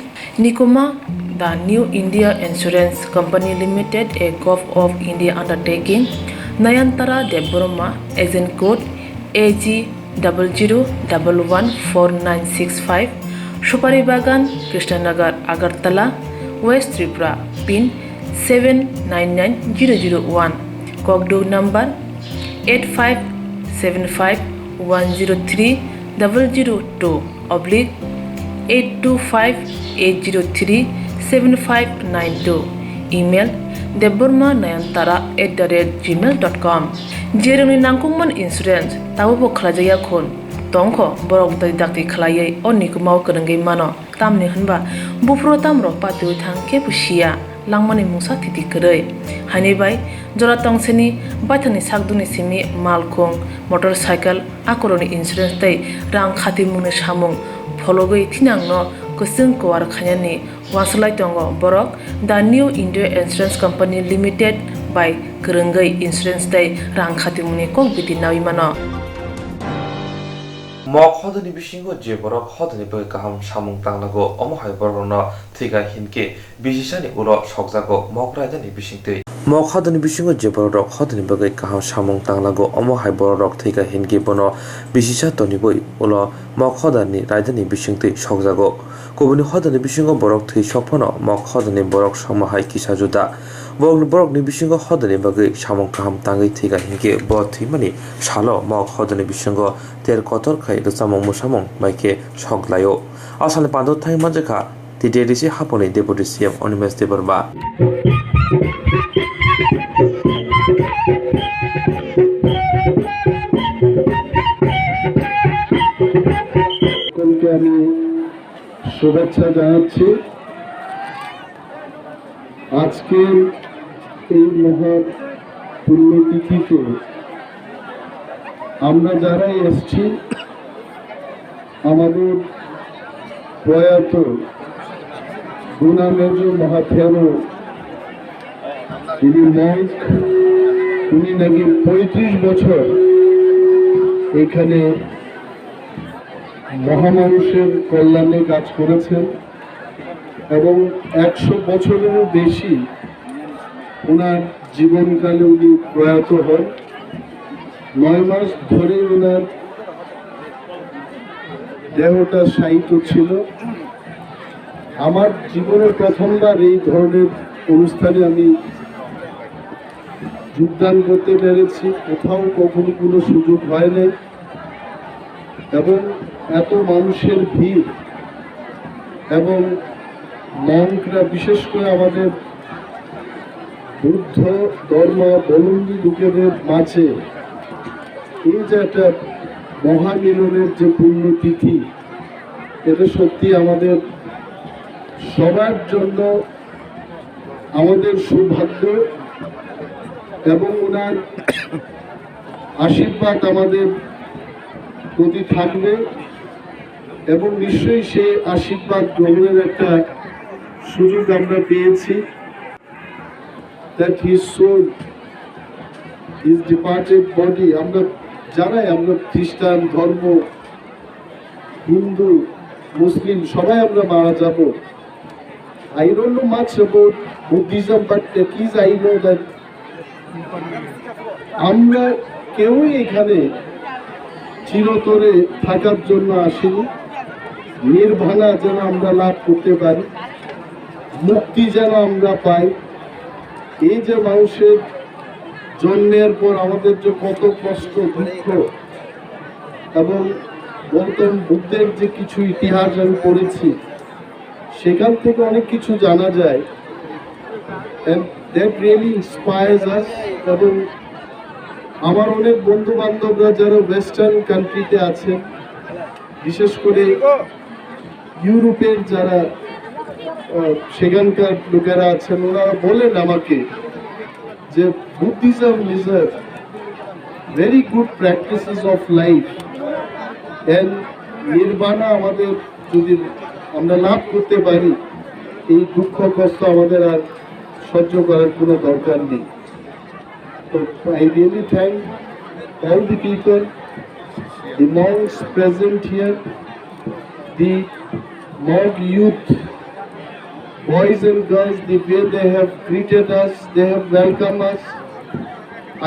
[SPEAKER 10] nikoma the New India Insurance Company Limited a Gulf of India undertaking Nayantara Deboroma agent code AG 00114965 Supari Bagan Krishnanagar Agartala West Tripura pin 799001 Kokborok number 85751002/8258037592 email debormanayantara@gmail.com jeroni nangkungman insurance tabubo khlajaya khon tongkho borok dai dakti khlaiye onikumau kurungai mano tamni hanba bufro tamro patu thangke pusia langmani mungsa thiti korei hani bai jora tongseni baithani sakduni simi malkhong motorcycle akoroni insurance tai rang khati mune samung phologoi thinangno kusung kwar khanyani waslai tongo borok the New India Insurance Company Limited by Kurungai Insurance tai rang khati mune kok biti nawi mano
[SPEAKER 1] mok hodoni bisingo je borok hodoni bai kaham samung tangnago omo hai borokno thiga hinke bisisani ulo sokjago mok raidani bisingtei mok hodoni bisingo je borok hodoni bai kaham samung tangnago omo hai borok thiga hinke bono bisisa toni bai ulo mok hodani raidani bisingtei sokjago kobuni hodoni bisingo borok thei sokphono mok hodoni borok samahai kisa juda borok ni bisingo hodoni bagai samung kaham tangai thiga hinke bo thimani salo mok hodoni bisingo ter kotor khai samung musamung maike soklayo asale pando thai manjaka TDDC haponi deputy CM Onimes Deborba
[SPEAKER 11] আমি শুভেচ্ছা জানাচ্ছি আজকে এই মহা পুণ্যতিথিতে আমরা যারাই এসেছি আমাদের প্রয়াত গুণামেজ মহাথেরো তিনি মঙ্ক উনি নাকি 35 বছর এখানে মহামানুষের কল্যাণে কাজ করেছেন এবং 100 বছরেরও বেশি ওনার জীবনকালে উনি প্রয়াত হন 9 মাস ধরে ওনার দেহটা শায়িত ছিল আমার জীবনে প্রথমবার এই ধরনের অনুষ্ঠানে আমি যোগদান করতে পেরেছি কোথাও কখনো কোনো সুযোগ হয় নাই এবং এত মানুষের ভিড় এবং মঙ্করা বিশেষ করে আমাদের বুদ্ধ ধর্মাবলম্বী লোকেদের মাঝে এই যে একটা মহামিলনের যে পুণ্যতিথি এটা সত্যি আমাদের সবার জন্য আমাদের সৌভাগ্য এবং ওনার আশীর্বাদ আমাদের প্রতি থাকবে এবং নিশ্চয়ই সেই আশীর্বাদ গ্রহণের একটা সুযোগ আমরা পেয়েছি that his soul, his departed body আমরা যারাই আমরা খ্রিস্টান ধর্ম হিন্দু মুসলিম সবাই আমরা মারা যাব I don't know much about Buddhism but at least I know that আমরা কেউই এখানে চিরতরে থাকার জন্য আসিনি নির্বাণা যেন আমরা লাভ করতে পারি মুক্তি যেন আমরা পাই এই যে মানুষের জন্মের পর আমাদের যে কত কষ্ট দুঃখ, এবং গৌতম বুদ্ধের যে কিছু ইতিহাস আমি পড়েছি সেখান থেকে অনেক কিছু জানা যায়, and that really inspires us। এবং আমার অনেক বন্ধু বান্ধবরা যারা ওয়েস্টার্ন কান্ট্রিতে আছেন, বিশেষ করে ইউরোপের যারা সেখানকার লোকেরা আছেন, ওনারা বলেন আমাকে যে Buddhism is a very good practices of life, and nirvana আমাদের যদি আমরা লাভ করতে পারি, এই দুঃখ কষ্ট আমাদের আর সহ্য করার কোনো দরকার নেই। তো I really thank all the people, the monks present here, the monk youth, boys and girls, the way they have greeted us, they have welcomed us.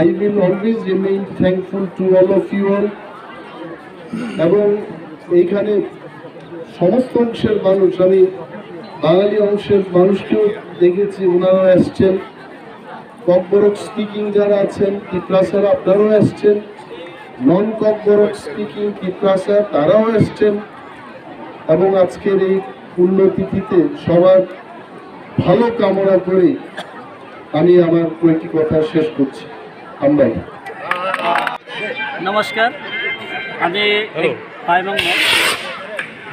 [SPEAKER 11] I will always remain thankful to all of you all. এবং এইখানে সমস্ত অংশের মানুষ, আমি বাঙালি অংশের মানুষকেও দেখেছি, ওনারাও এসছেন। kokborok স্পিকিং যারা আছেন তিপ্রাসার, আপনারাও এসছেন। নন kokborok স্পিকিং তিপ্রাসার, তারাও এসছেন। এবং আজকের এই পুণ্যতিথিতে সবার ভালো কামনা করে আমি আমার কয়েকটি কথা শেষ করছি। আমরাই
[SPEAKER 7] নমস্কার, আমি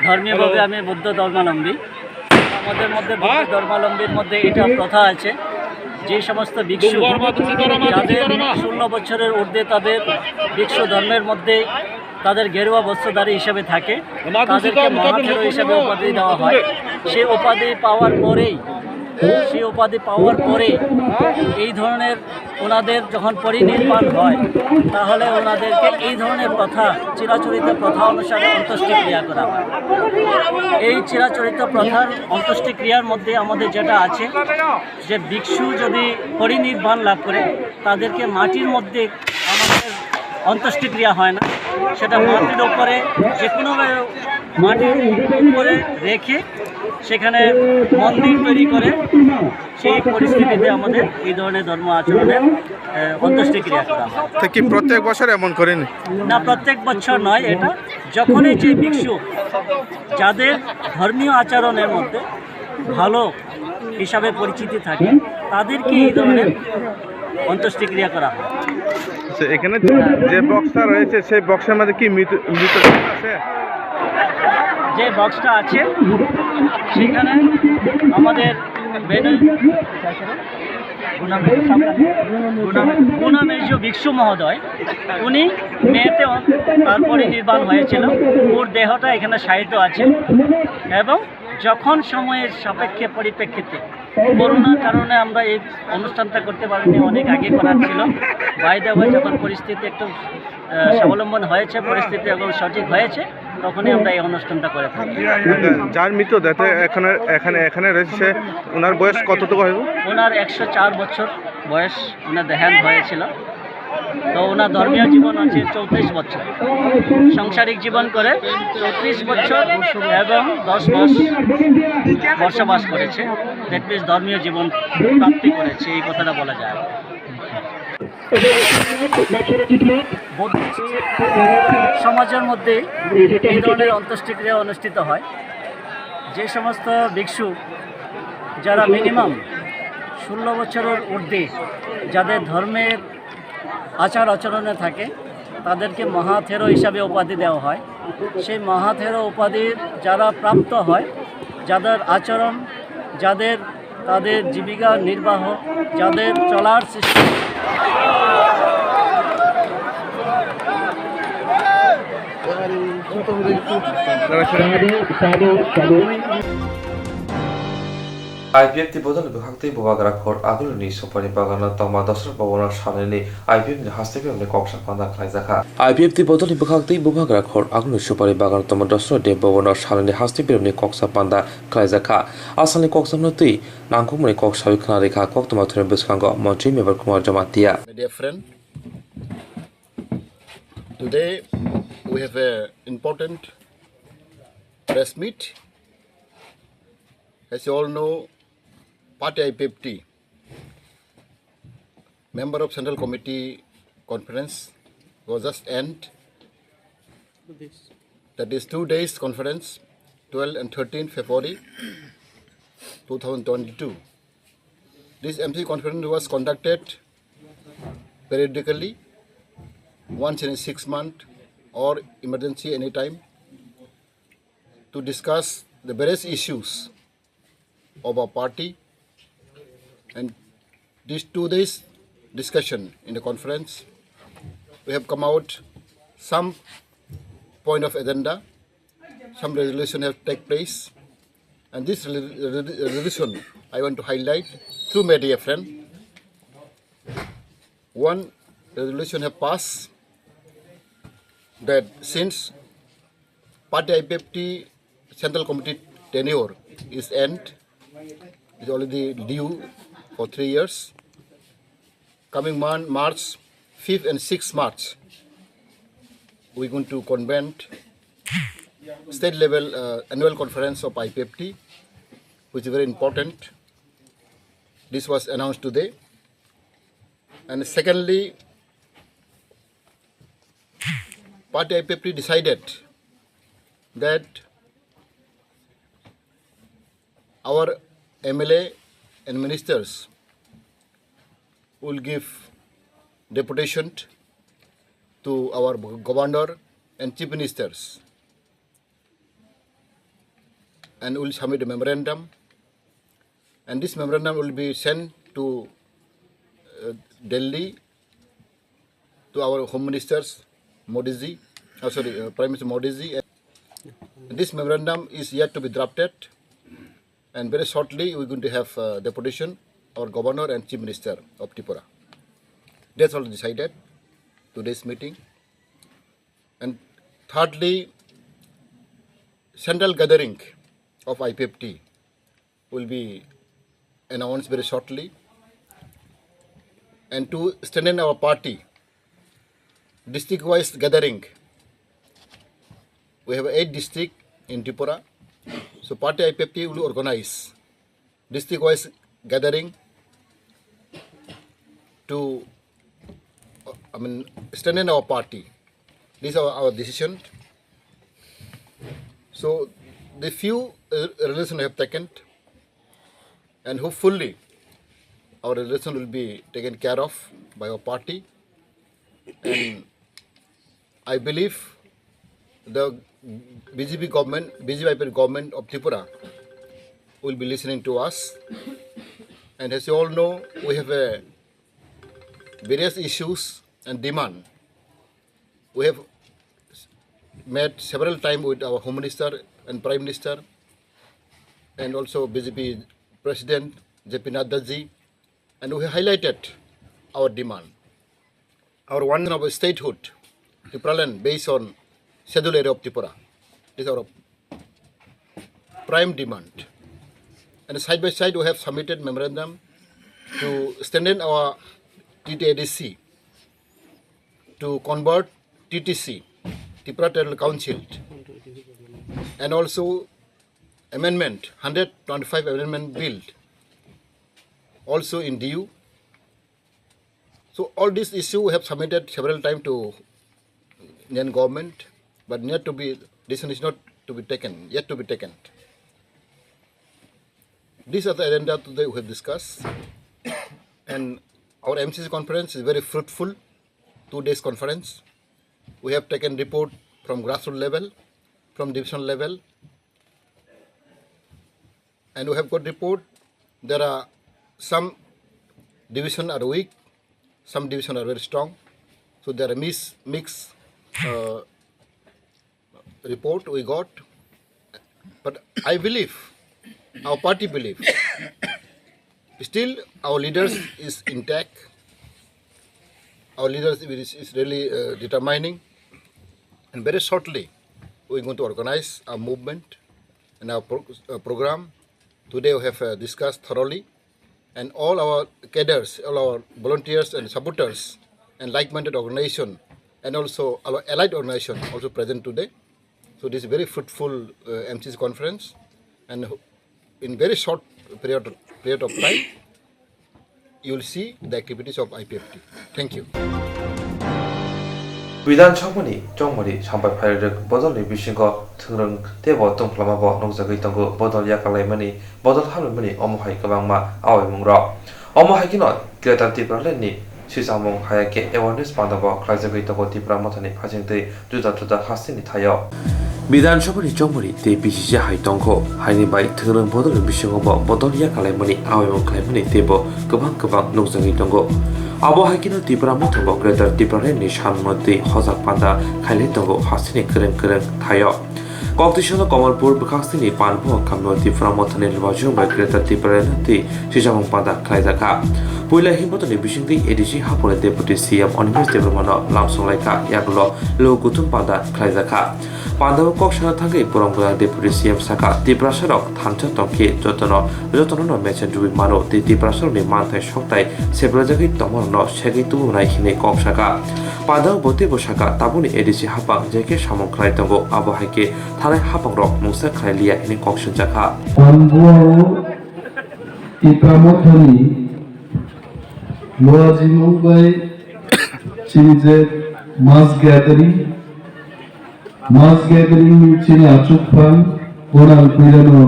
[SPEAKER 7] ধর্মীয়ভাবে আমি বৌদ্ধ ধর্মাবলম্বী। আমাদের মধ্যে বৌদ্ধ ধর্মাবলম্বীর মধ্যে এটা প্রথা আছে, যে সমস্ত ভিক্ষু যাদের 16 বছরের ঊর্ধ্বে তাদের ভিক্ষু ধর্মের মধ্যে তাদের গেরুয়া বস্ত্রধারী হিসেবে থাকে, তাদেরকে মহাথেরো হিসেবে উপাধি দেওয়া হয়। সেই উপাধি পাওয়ার পরে এই ধরনের ওনাদের যখন পরিনির্বাণ হয়, তাহলে ওনাদেরকে এই ধরনের প্রথা, চিরাচরিত প্রথা অনুসারে অন্ত্যেষ্টিক্রিয়া করা হয়। এই চিরাচরিত প্রথার অন্ত্যেষ্টিক্রিয়ার মধ্যে আমাদের যেটা আছে, যে ভিক্ষু যদি পরিনির্বাণ লাভ করে, তাদেরকে মাটির মধ্যে আমাদের অন্ত্যেষ্টিক্রিয়া হয় না, সেটা মাটির উপরে, যে কোনোভাবে মাটির উপরে রেখে সেখানে মন্দির তৈরি করে, সেই পরিস্থিতিতে আমাদের এই ধরনের ধর্ম আচরণের অন্ত্যেষ্টিক্রিয়া করা হয়।
[SPEAKER 12] কি প্রত্যেক বছর এমন করেন?
[SPEAKER 7] না, প্রত্যেক বছর নয়, এটা যখনই যে ভিক্ষু যাদের ধর্মীয় আচরণের মধ্যে ভালো হিসাবে পরিচিতি থাকে, তাদেরকে এই ধরনের অন্ত্যেষ্টিক্রিয়া করা হয়।
[SPEAKER 12] এখানে যে বক্সটা রয়েছে, সেই বক্সের মধ্যে কি মৃত আছে?
[SPEAKER 7] যে বক্সটা আছে সেখানে আমাদের গুণামের্য ভিক্ষু মহোদয়, উনি মেয়েতে তারপরে নির্বাণ হয়েছিল, ওর দেহটা এখানে সাহিত্য আছে। এবং যখন সময়ের সাপেক্ষে পরিপ্রেক্ষিতে করোনার কারণে আমরা এই অনুষ্ঠানটা করতে পারিনি, অনেক আগে করার ছিল। বাইরে হয়ে যখন পরিস্থিতি একটু স্বাবলম্বন হয়েছে, পরিস্থিতি এখন সঠিক হয়েছে, তখনই আমরা এই অনুষ্ঠানটা করে থাকি।
[SPEAKER 12] যার মৃত্যু এখানে রয়েছে, ওনার বয়স কতটুকু হবে?
[SPEAKER 7] ওনার 104 বছর বয়স, ওনার দেহান্ত হয়েছিল। তো ওনার ধর্মীয় জীবন আছে 34 বছর, সাংসারিক জীবন করে 34 বছর এবং 10 মাস বসবাস করেছে। দ্যাট মিনস ধর্মীয় জীবন প্রাপ্তি করেছে, এই কথাটা বলা যায়। সমাজের মধ্যে এই ধরনের অন্ত্যেষ্টিক্রিয়া অনুষ্ঠিত হয়। যে সমস্ত ভিক্ষু যারা মিনিমাম 16 বছরের ঊর্ধ্বে, যাদের ধর্মের আচার আচরণে থাকে, তাদেরকে মহাথেরো হিসাবে উপাধি দেওয়া হয়। সেই মহাথেরো উপাধির যারা প্রাপ্ত হয়, যাদের আচরণ, যাদের তাদের জীবিকা নির্বাহ, যাদের চলার system
[SPEAKER 1] IPF tibodan bihakti bubagara khor agulni sopani bagana tama dasra pawona shaleni IPF ni hastebe amne koksa panda khlaizakha IPF tibodan bihakti bubagara khor agulni sopani bagana tama dasra de pawona shaleni hastebe amne koksa panda khlaizakha asani koksa noti nangkumni koksa khana rekha koktwma thore biskango montri member Kumar Jamatia.
[SPEAKER 13] My dear friend, today we have an important press meet. As you all know, Party IPFT member of Central Committee conference was just end. That is 2 days conference, 12 and 13 February 2022. This MC conference was conducted periodically, once in a 6 month or emergency anytime, to discuss the various issues of our party. And these 2 days discussion in the conference, we have come out some point of agenda, some resolution have taken place, and this resolution I want to highlight through my dear friend. One resolution have passed that since party IPFT Central Committee tenure is end, is already due for 3 years. Coming March 5th and 6th March, we're going to convene state level annual conference of IPFT, which is very important. This was announced today. And secondly, party IPFT decided that our MLA and ministers will give deputation to our governor and chief ministers, and will submit a memorandum, and this memorandum will be sent to Delhi to our home ministers Modi ji, Prime Minister Modi ji. This memorandum is yet to be drafted, and very shortly we're going to have deputation our governor and chief minister of Tripura. That's all decided today's meeting. And thirdly, central gathering of IPFT will be announced very shortly. And to strengthen our party, district-wise gathering, we have 8 districts in Tripura. So party IPFT will organize district-wise gathering to strengthen our party. These are our decisions. So the few resolutions we have taken, and hopefully our resolution will be taken care of by our party. And I believe the BJP government of Tripura will be listening to us. And as you all know, we have various issues and demand. We have met several times with our Home Minister and Prime Minister, and also BJP President JP Nadda ji, and we highlighted our demand. Our one of our statehood, Tripuraland, based on schedule area of Tripura. This is our prime demand. And side by side, we have submitted memorandum to strengthen our TTADC, to convert TTC, Tripura Territorial Council, and also amendment, 125 amendment bill, also in due. So all these issues we have submitted several times to Indian government, but decision is not to be taken, yet to be taken. These are the agenda today we have discussed, and our MCC conference is very fruitful, 2 days conference. We have taken report from grassroots level, from division level, and we have got report. There are some division are weak, some division are very strong. So there are mixed report we got. But I believe, our party believe, still our leaders is intact. Our leaders is really determining, and very shortly we are going to organize a movement and our program. Today we have discussed thoroughly, and all our cadres, all our volunteers and supporters and like-minded organization, and also our allied organization also present today. So this is very fruitful MCC conference, and in very short period of time, you will see the activities of IPFT. Thank you.
[SPEAKER 1] 비단청문이 정머리 상발 파일을 버덜리 비신거 특능 대버 동플라마버 농작의 동구 버덜 약갈레머니 버덜 하늘머니 어머하이 그방마 아웨뭉러 어머하이기는 그레다 디브랄레니 시사몽 하얗게 에워니스 반다버 클라이저의 동구 디브라마타니 파징의 주다주다 하시니 타요 비단청문이 정머리 대비시시 하이동고 하이니바이 특능 버덜 비신거 버덜 약갈레머니 아웨뭉 클레머니 대버 그방 농작의 동구 아버하기는 디브라모 통고 그레다 디브라레니 샤무디 허작 반다 칼레 통고 하시니 그릉 타요 Competition Kamalpur Bakaksini Panpo Kamno Tiframo Tanil Vajum by Greta Tiperanati Shishamong Panda Kaizaka Pula Himotoni Bishing Edishi Hapole Deputy CM on University of Romano Lamsong Laika Yaglo Logutum Panda Kaizaka Panda Kokshana Tangi Purongla Deputy CM Saka Tiprasharok Tancha Tonki Jotono mentioned to Mano the Tiprasar ni Manta Shoktai Sebrajaki Tomono Shagi Tunai Hine Kokshaka Panda Bote Boshaka Tabuni Edishi Hapang Jake Shamong Klaitongo Abohake Thale Hapangrok Musa Krailia in Kokshan Jaka.
[SPEAKER 11] Panbuo Ipramothani Loaji Mumbai Chinize mass gathering Chini Achukpan Oral Pirano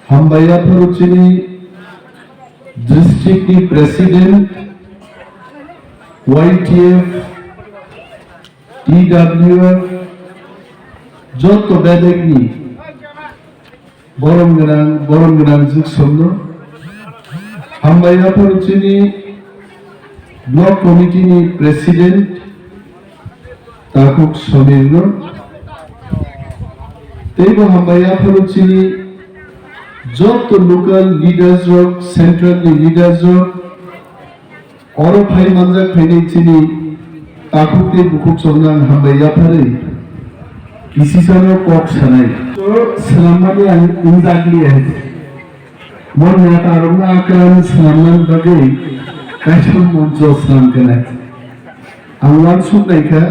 [SPEAKER 11] Hambaya Paro Chini District President YTF TWF যত বেদেগনি বরমগ্রাম যুগসন্ন হামবাইয়া পরচিনি block কমিটিনি president তাকুক সমীর তেগো হামবাইয়া পরচিনি যত লোকাল লিডার্স রক সেন্ট্রাল লিডার্স রক অরো ফাই মানজা ফাইনে চিনি তাকুতে বুকুক চন্দ্রান হামবাইয়া পারে কিসিসানো কক সানাই তো সালামানি ইনজাগলি আছে মন নেতা আরম্ভ আকাম সালামান বাগে কাশম মঞ্চ সালাম কেনাই আওয়াজ শুনাইকা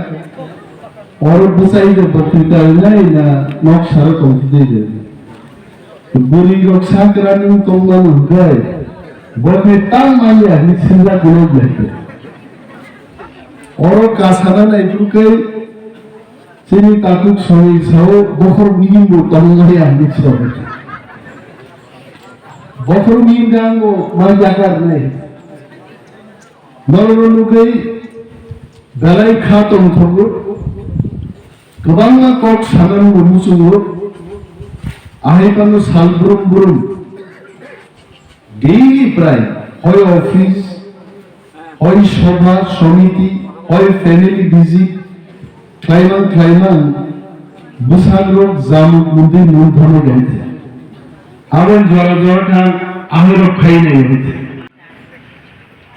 [SPEAKER 11] অর বুসাই দে বক্তৃতা নাই না নকশার কমতে দে বলি রক্ষা করানি তোমরা গায় বকে তাল মাইয়া নিছিলা গুলো দেখে অর কাছানা নাই টুকে চিনি তাকুক সই সাও বখর মিহিমবো তঙ্গরে আনিছ বখর মিহিম গাঙ্গো মাই জাগার নাই নরনুকে বেলাই খাতম থগো গোবাংনা কক সানান মুসুগো আহেপানো সাল বুরুম ডেইলি প্রায় হয় অফিস হয় সভা সমিতি হয় ফ্যামিলি ভিজিট ক্লাইমান বুসাগ্রক জামুক মন্দির মূলধনে গেছে আবার জড়া আমের খাই নাই হইতে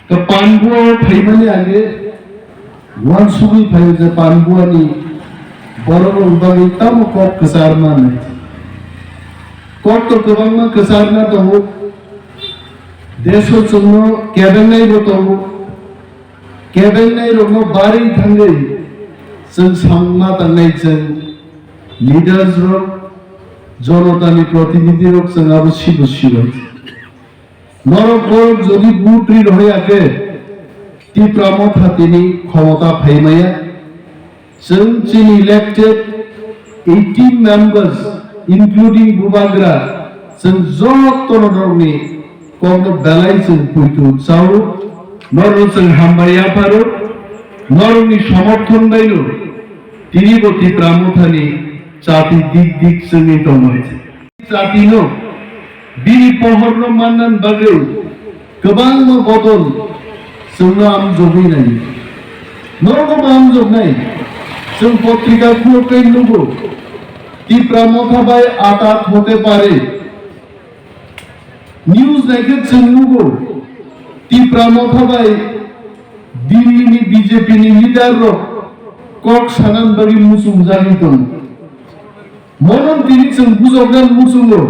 [SPEAKER 11] তো পানবুয়া খাইমানে আগে ওয়ান সুবি খাই যে পানবুয়ানি বড় উদ্যোগে তাম কক কসার মানে কক তো গোবাংমা কসার না তো দেশের জন্য কেবেন নাই বতবো কেবেন নাই রকম বাড়ি থাঙ্গে जों सामना थांनाय जों लिडार्स रक जनतानि प्रतिनिधि रक जों आबो सिबसिबाय नरक যদি বুট্রি রহে আগে তি প্রামত হাতিনি ক্ষমতা ফাইমায়া जों চিনি ইলেক্টেড 18 মেম্বার্স ইনক্লুডিং বুবাগ্রা जों যত রকমনি কোন বেলাই जों কইতো চাও নর जों হামবাইয়া পারো নরনি সমর্থন দাইল তিনি গতি প্রামথানি চাতি দিক সঙ্গে তমাইছে চাতি নো বিনি পহরন মাননান বাগে গোবাং বদল जोंनो आम जगै নাই নরকম আম জগ নাই जों পত্রিকা খুঁজে নেব কি প্রামথাবাই আতাত হতে পারে নিউজ নাইকে जों নেব কি প্রামথাবাই দিল্লিনি বিজেপি নি লিডার কক সানান বাগি মুসুম জাগিতন মনন তিনি जों বুজগান মুসুমো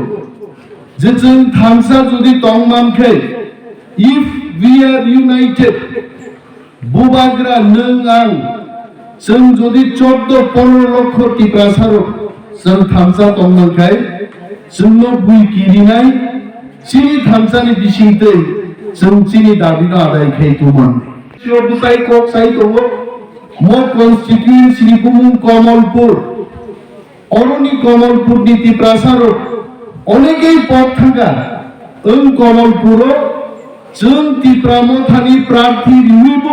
[SPEAKER 11] যে जों থামসা যদি তংমানখে if we are united বুবাগ্রা নং আং जों যদি 14-15 লক্ষ টিপ্রাসার जों থামসা তংমানখাই जोंनो বুই কিরিনাই চিনি থামসানি বিসিংতে जों চিনি দাবিনো আদায় খাইতোমান বুসাই কক সাই দङ মো কনস্টিটিউয়েন্সি বুমুং কমলপুর অরণি কমলপুর নীতি প্রাসার অনেকেই পথ থাকা ওই কমলপুর जों तिप्रामथानि प्रार्थी रिनिब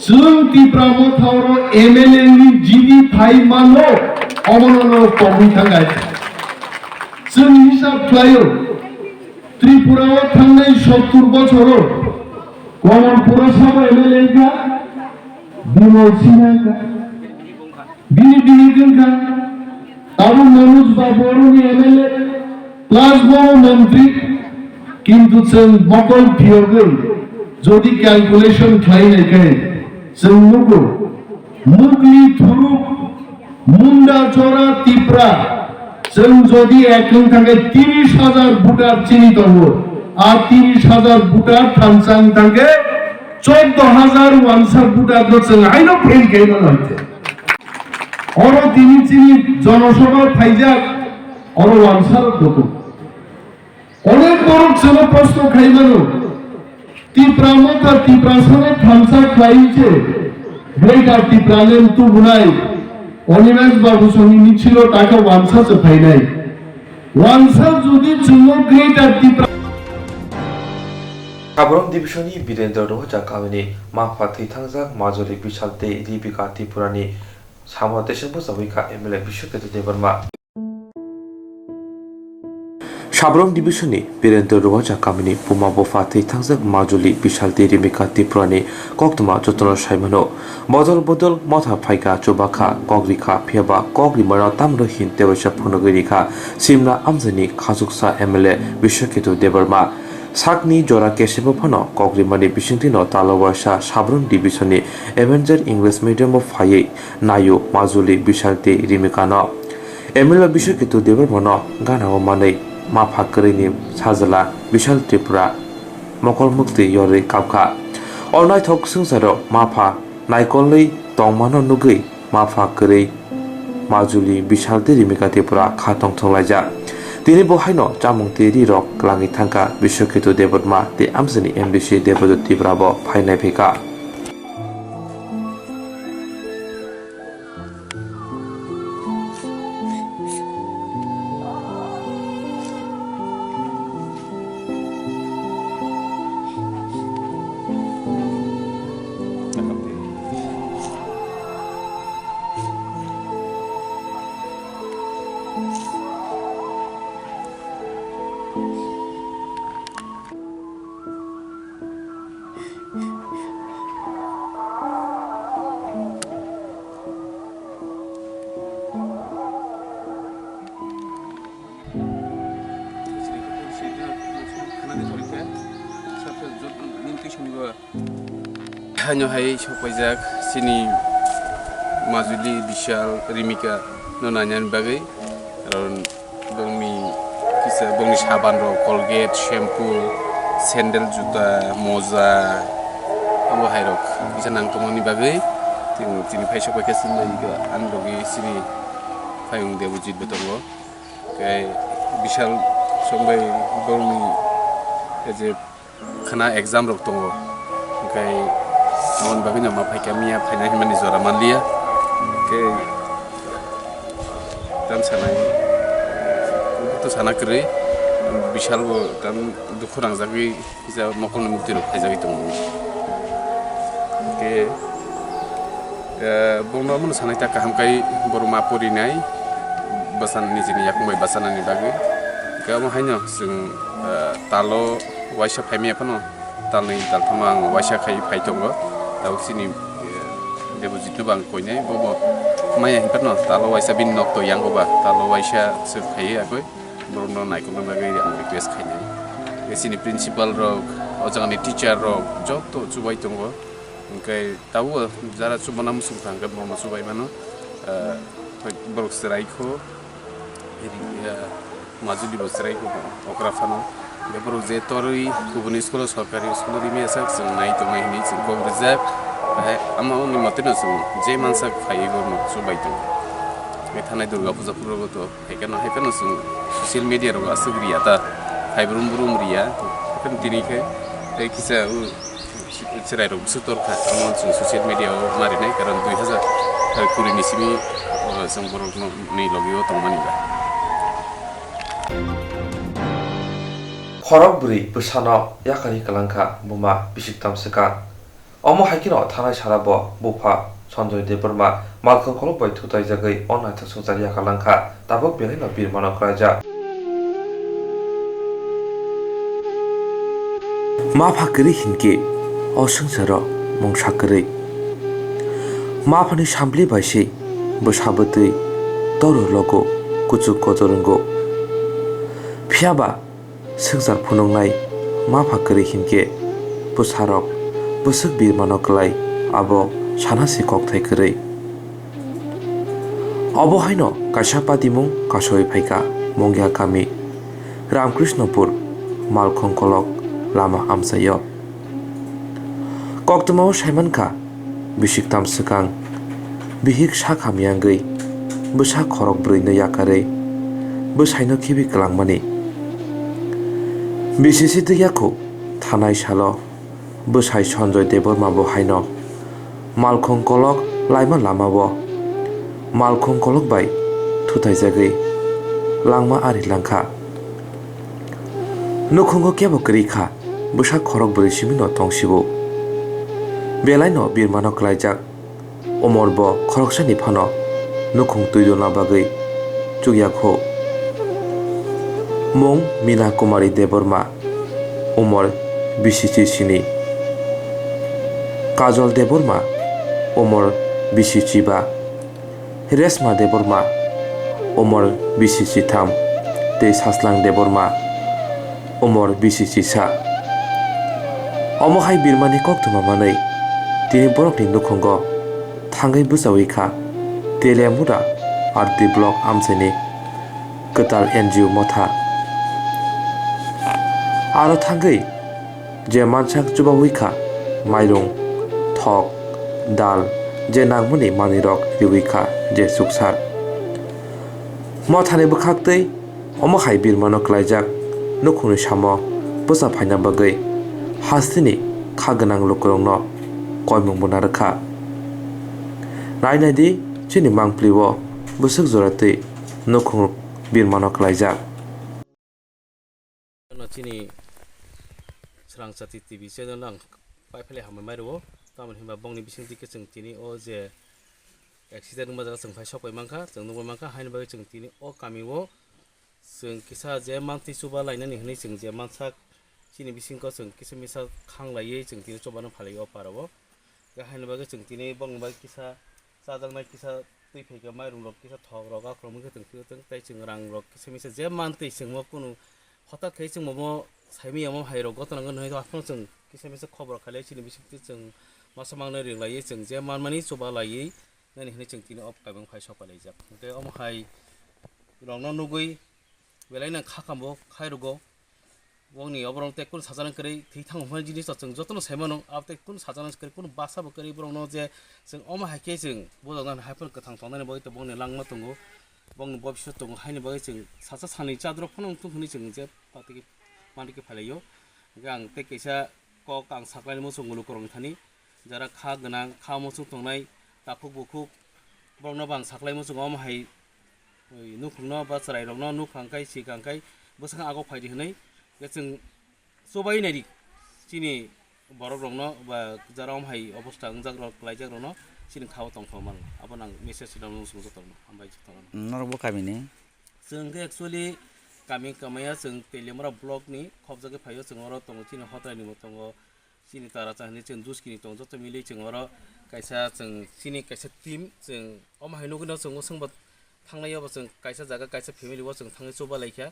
[SPEAKER 11] जों तिप्रामथावर एमएलए नि जिबि थाइमानो अमननो कमि थांगाय जों हिसाब खालायो त्रिपुराव थांनाय 70 बछर कमलपुर सब एमएलए का बिमल सिन्हा बिनि गंगा आरो मनोज बाबुनि एमएलए प्लस मंत्री কিন্তু जों मकल फियोगै যদি ক্যালকুলেশন খাইनायखाय जों नुगौ मुगली थुरुक मुंडा चोरा तिप्रा जों যদি একং থাকে 30,000 ভোটার চিনি দङ আর 30,000 ভোটার থামসাং থাকে 14,000 ওয়ানসার ভোটার जों আইনো ফেল গেল হইতে অর তিনি চিনি জনসভা ফাইজাক অর ওয়ানসার দতো অনেক বড় ছেলে প্রশ্ন খাইবানো তিপ্রামতা তিপ্রাসনে থামসা খাইছে গ্রেট আর তিপ্রালেন তু বুনাই অনিমেষ বাবু সঙ্গে ছিল টাকা ওয়ানসা ফাই নাই ওয়ানসা যদি চুমো গ্রেট আর তিপ্রা
[SPEAKER 1] সাবরং ডিভিশনनि बिरेन्द्र रोजा गामिनि माफाथै थांजाक माजुरि बिसालते लिबिका त्रिपुरानि सामदेशनबो जावैखा एमएलए बिश्वकेतु देबरमा সাবরং ডিভিশনनि বীরেন্দ্র রোজা গামিনি পুমা বফা থৈথাংজাক মাজুলি বিশালতি রিমিকা ত্রিপুরানি কোক্তমা যতন সাইমানো বদল বদল মথা ফাইকা চুবাখা কগ্রিখা ফিয়াবা কগ্রি মারা তামর হিন দেবৈসা ফুনগরিখা সিমনা আমজানি খাজুকসা এমএলএ বিশ্বকেতু দেবর্মা সাকনি জরা কেশেব ফন কগ্রিমানি বিশিংতিনো তালওয়াসা সাবরং ডিভিশনनि এভেঞ্জার ইংলিশ মিডিয়াম ফাইয়ে নায়ু মাজুলি বিশালতি রিমিকানো এমএলএ বিশ্বকেতু দেবর্মা গানাও মাनै माफा करेनि साजला विशाल त्रिपुरा मकल मुक्ति यरे कापखा अरनाय थक संसारो माफा नायकलै तंमानो नुगै माफा करे माजुलि विशाल रिमिका त्रिपुरा खातंग थलायजा तिनि बहायनो चामुं तेरि रक लाङि थांका विश्वकेतु देबर्मा ते आमसनि एमडीसी देबदत्त त्रिपुराबो फायनाय फेका
[SPEAKER 14] Hanya hai sopajak sini Majuli Bishal Rimika nonanyan bagai ron bongni kisa bongni saban ro Colgate shampoo sandal juta moza amo hai rok kisa nang tomoni bagai tini phai sopajak sini iga andogi sini phaiung debujit betongo kai Bishal sombai bongni je khana exam rok tongo kai mon bagai nama phai kamia phai nai mani zora manlia ke tam sanai to sana kre bishal bo tam dukhu rang jagi ja mokon mukti ro phai jagi tong ke bongno mon sanai ta kaham kai boruma pori nai basan ni jini yakmai basanani bagai ke mo haino sing talo waisa phai mia pano talni talthamang waisa khai phai tongo tau sini debujit bang koinai bobo maya hipatno talo waisa bin nok to yang goba talo waisa se khai agoi borno nai ko bagai ang request khai nai sini principal rok ojangani teacher rok joto chubai tongo kai tau jara chubana musung thangga mo chubai mano borok serai kho Majuli বসরাই কো অক্রাফানো বেপরো যে তরই কুবনি school সরকারি school Rimi আসাক जों নাই তো মাইনি जों কো reserve আমানি মতেনো जों যে মানসা ফাইগো ন সুবাইতো মেথানাই দুর্গা পূজা পুরোগত হেকানো जों সোশ্যাল মিডিয়া रो আসুগ্রিয়াতা हाइब्रुम ब्रुम रिया kan dini ke kisa cerai rok sutor kha amon sung social media marinai karon 2000 kuri nisimi sang borok ni logio tongmani ba
[SPEAKER 1] খরক বুড়ি বসানো ইয়াকানি কালাঙ্কা বুমা বিশিকতাম সেকান অম হাইকিনো থানায় সারাব বুফা সঞ্জয় দেববর্মা মালখন কলক বাই থুতাই জাগৈ অনাথ সুজারি ইয়াকালাঙ্কা তাবক বেলাইন বীরমানক রাজা मा फाकरी हिनके असंसार मंसाकरै मा फानि सामब्लि बायसै बसाबोतै तरो लगो कुचु कजरंगो फियाबा संसार फुनंनाय मा फाकरी हिनके बसारक बसक बिरमानकलाय आबो सानासे कक्थायकरै अबहायनो काशापातिमुं कासय फायका मंगिया गामि रामकृष्णपुर मालखंकलक लामा आमसायो koktwma साइमानखा बिसिकताम सकां बिहिक साखामियांगै बसा खरक ब्रैनो याकारै बसाइनो खिबि कलांमानि बिसिसि दैयाखौ थानाय सालो बसाइ सन्जय देबबर्मा बहायनो मालखंकलक लाइमा लामाबो मालखंकलक बाय थुथायजागै लांमा आरि लांखा नखंगो केबो करिखा बसा खरक ब्रैसिमिनो तंसिबो बेलायनो बिरमानक लायजाक अमरब खरकसानि फानो नखं तुइदना बागै चुगियाखौ मं मीना कुमारी देबबर्मा उमर बिसिचि सिनि काजल देबबर्मा उमर बिसिचि बा रेशमा देबबर्मा उमर बिसिचि थाम दै सासलां देबबर्मा उमर बिसिचि सा अमहाय बिरमानि koktwma मानै दिनै बरकनि नखंग थाङै बुजावैखा तेलियामुरा आरती ब्लक आमसाइनि गोताल एनजिअ मथा आरो थाङै जे मानसाक जुबावैखा माइरं थक दाल जे नांमुनि मानिरक रिवैखा जे सुकसार मथानि बखाक्तै अमहाय बिरमानक लायजाक नखंनि सामो बोसा फायना बागै हास्तिनि खागोनां लुकरंनो कयमंबना रोखा नायनायदि चिनि मांप्लिवो बोसोक जरातै नखं बिरमानक लायजाक
[SPEAKER 15] चिनि Swrangchati TV channel ang paipale hamai mairo tamon himba bongni bising dike जों tini o je accident ma jaga जों phai sokai mangkha जों nungoi mangkha haini bagai जों tini o kamiwo जों kisa je mangti chuba lainani hini जों je mansak chini bising ko जों kisa misa khanglaiye जों tini chobano phalai o parabo ga haini bagai जों tini bongni bagai kisa chajaknai kisa tui phaiga mairung rok kisa thok rok akromoi जों tini tai जों rang rok kisa misa je mantui जों mo kunu हठाৎ खाय जों ममो साइमि यामो हाइरो गतनांगन होय आफन जों किसे मिसे खबर खाले चिनि बिसिकति जों मासा मांगनो रिंलायै जों जे मानमानि चबा लायै नानि हने जों तिनि अफ काइबं फाय सपालै जाक ओमफ्राय अम हाय रंनो नुगै बेलायनो खाखामबो खायरगो वंनि अबरं तेकुन साजान करै थैथां हमफान जिनिस जों जतन साइमानो आप तेकुन साजान करै कुन बासाबो करै बरंनो जे जों अम हायके जों बोदगन हायफोर कथां थांनानै बय त बंनि लांमा तंगो बंनि भबिष्य तंगो हायनि बागै जों सासा सानै चाद्र फन तुं हनि जों जे पातिके मानके फालायो गां ते कैसा कक आं साख्लायनो मोसौ गुलु करं थानि जरा खा गोनां खा मोसौ तंनाय ताफुक बुखुक बरंनो बां साख्लाय मोसौ अम हाय नुखुंनो बा सराय रंनो नुखांखाय सिखांखाय बोसों आगो फायदि हनै जों सबाय नायदि चिनि बरक रंनो बा जरा अम हाय अबस्था जाग्रा लायजाग रंनो चिनि खाव तंफामान आबन आं मेसेज सिदानो मोसौ जतरनो हामबाय जतरनो
[SPEAKER 16] नरबो कामिनि
[SPEAKER 15] जों एक्चुअली kami kamaya जों तेलिमरा ब्लक नि खबजागे फायो जों अर तंग चिनि हतायनि मतंग चिनि तारा चाहनि जों दुसकिनि तंग जत मिलि जों अर कायसा जों चिनि कायसा टीम जों अम हायनुगनो जों संबा थांनायाव जों कायसा जागा कायसा फेमिलि व जों थांनाय सोबा लायखा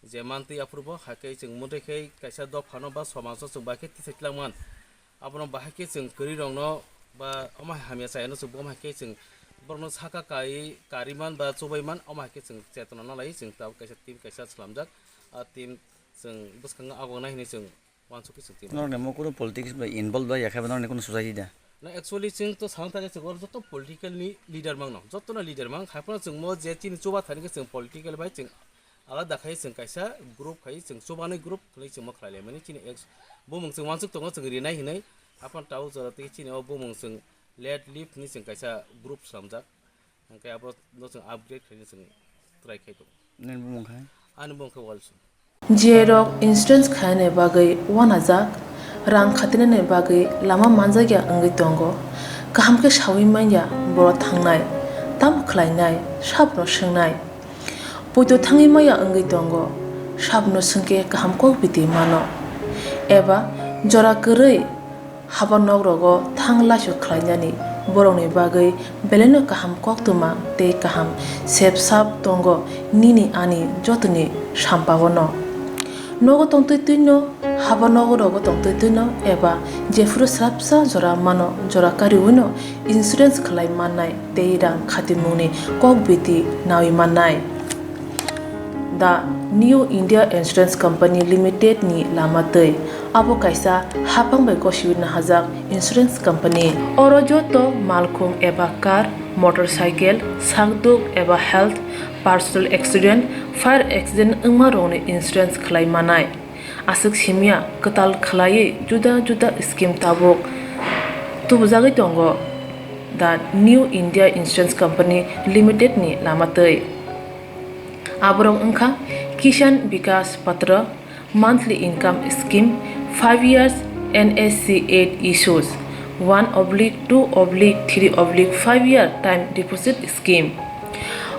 [SPEAKER 15] जे मानति अप्रुभ हाकै जों मुदैखै कायसा दफानो बा समाज जों बाखे तिसेक्लामान आपन बाहाके जों करि रंनो बा अम हामिया सायनो जों बम हाके जों बरनो साका kai kariman ba chobaiman amake जों चेतना नालाय जों ता कायसा टीम कायसा सलामजाक टीम जों बसखांगा आगोनाय हनै जों वानसुकी जों टीम
[SPEAKER 16] नरने म कुनो पॉलिटिक्स बा इनवॉल्व बा याखा नरने कुनो सोसाइटी दा
[SPEAKER 15] ना एक्चुअली जों तो सांता जे जों जतो पॉलिटिकल नि लीडर मांग न जतो ना लीडर मांग हाफना जों म जे चिन चोबा थानि जों पॉलिटिकल बाय जों आलादा खाय जों कायसा ग्रुप खाय जों जबानै ग्रुप खाय जों मा खालायले माने चिनि एक्स बुमुं जों मानसुक दङ जों रिनाय हिनाय आफान टाउ जराते चिनि बुमुं जों लेट लिफ नि जों कायसा ग्रुप सामजाक ओंखाय आबो जों आपग्रेड खाय जों ट्राइ खाय दं
[SPEAKER 16] नों बुंखाय
[SPEAKER 15] आन बुंखौ वालसु
[SPEAKER 10] जेरक इन्सुरेन्स खायने बागै वानाजाक रां खाथिने बागै लामा मानजागिया अंगै दंगो गाहामके सावि माइया बर' थांनाय ताम खलायनाय साबनो सोंनाय पयतो थाङि माइया अंगै दंगो साबनो सोंके गाहामको बिदि मानो एबा जरा गोरै हाबा नगरगो थां लासु खलायनानि बर'नि बागै बेलेनो गाहाम कोक्तwma ते गाहाम सेब साब दंगो निनि आनि जतनि साम्पावनो नगो तंतैतैनो हाबा नगरगो तंतैतैनो एबा जेफुरु स्राबसा जरा मानो जरा कारिउनो इन्सुरेन्स खलाय माननाय ते रां खातिमुनि कक बिदि नावि माननाय दा new India insurance company limited नि लामातै abo kaisa hapang bai gosiwina hajak insurance company oro joto malkhung eba car motorcycle sakduk eba health personal accident fire accident ungma rone insurance khlai manai asuk simia katal khlai juda juda scheme tabok tubujagai tongo the new india insurance company limited ni lamatei aborong ungkha kisan vikas patra monthly income scheme 5 years NSC 8 issues 1/2/3/5 year time deposit scheme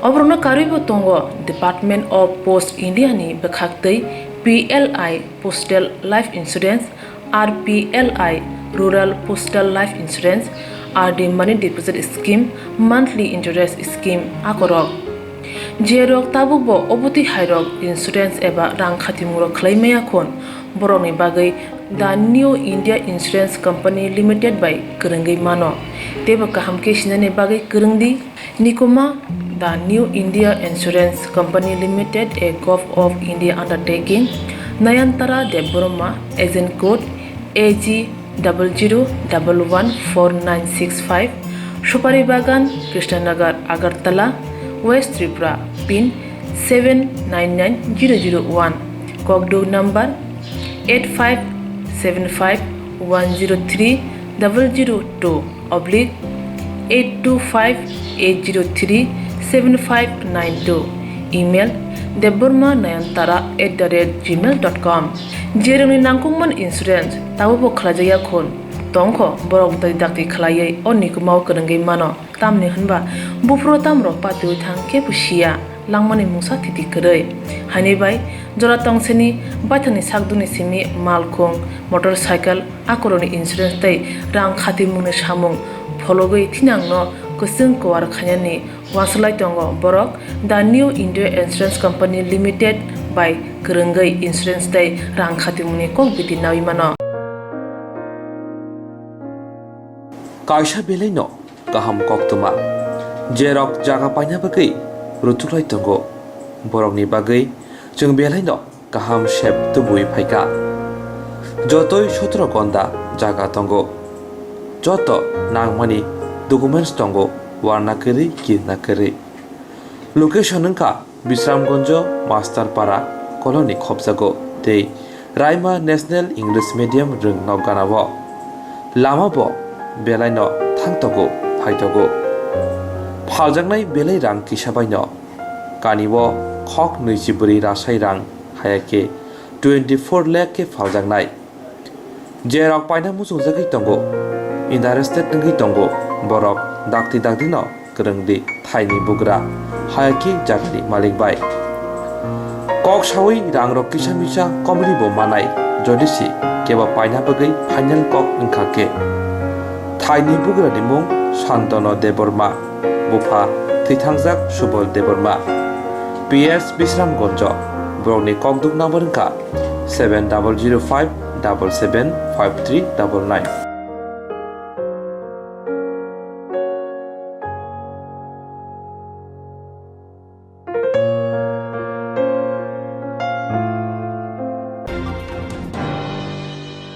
[SPEAKER 10] Obrona karibo tongo Department of Post India ni bekhaktei PLI Postal Life Insurance RPLI Rural Postal Life Insurance RD Money Deposit Scheme Monthly Interest Scheme akorok Jerok tabubo obuti hairok insurance eba rang khatimuro khlaimaya khon boroni bagai the new india insurance company limited by kerengei mano teba kahamke sinane bagai kerengdi nikoma the new india insurance company limited a gov of india undertaking nayantara deborma agent code AG 00114965 Supari Bagan Krishnanagar Agartala West Tripura pin 799001 Kokdo number 8575103825-825-803-7592 email debormanayantara@gmail.com jeroni nangkungman insurance tabubo khlajaya khon tongkho borok dai dakti khlaiei onikumau kerengei mano tamni hunba bufro tamro patui thangke pusia langmani mungsa thiti kerei hani bai jora tongseni bathani sakduni simi malkhung motorcycle akoroni insurance tai rang khati mungni samung phologoi thinangno kusung kwar khanyani waslai tongo borok the new india insurance company limited by kerengai insurance tai rang khati mungni kok biti nawi mano
[SPEAKER 1] kaisa belaino kaham koktwma jerok jaga paina bagai rutuklai tongo borokni bagai जों बेलायनो गाहाम सेब तुबुई फाइका जतोय 17 गन्दा जागा तंगो जतो नांगमानि documents तंगो वारनाकरी किरनाकरी location का बिश्रामगंज मास्टारपारा colony खबजागो ते Raima national English medium रों नगानाबो लामाबो बेलायनो थांतगो फाइतगो फालजांनाय बेलाय रां किसाबायनो कानिबो खक नैजिब्रै रासाय रां हायाके 24 लाख के फालजांनाय जेराव पाइना मुसुंजाखै तंगो इन्टारेस्टेड नंगै तंगो बरक दाक्ति दाक्दिनो गोरोंदि थाइनि बुग्रा हायाके जागनि मालिक बाय कक सावै रां रक किसा मिसा कमरि बो मानाय जदिसि केबा पाइना बगै फाइनाल कक ओंखाके थाइनि बुग्रा दिमुं शान्तनो देबर्मा बुफा थैथांजाक Subal Debbarma PS Bisramganj Brownie Kokduk number ka 7005775399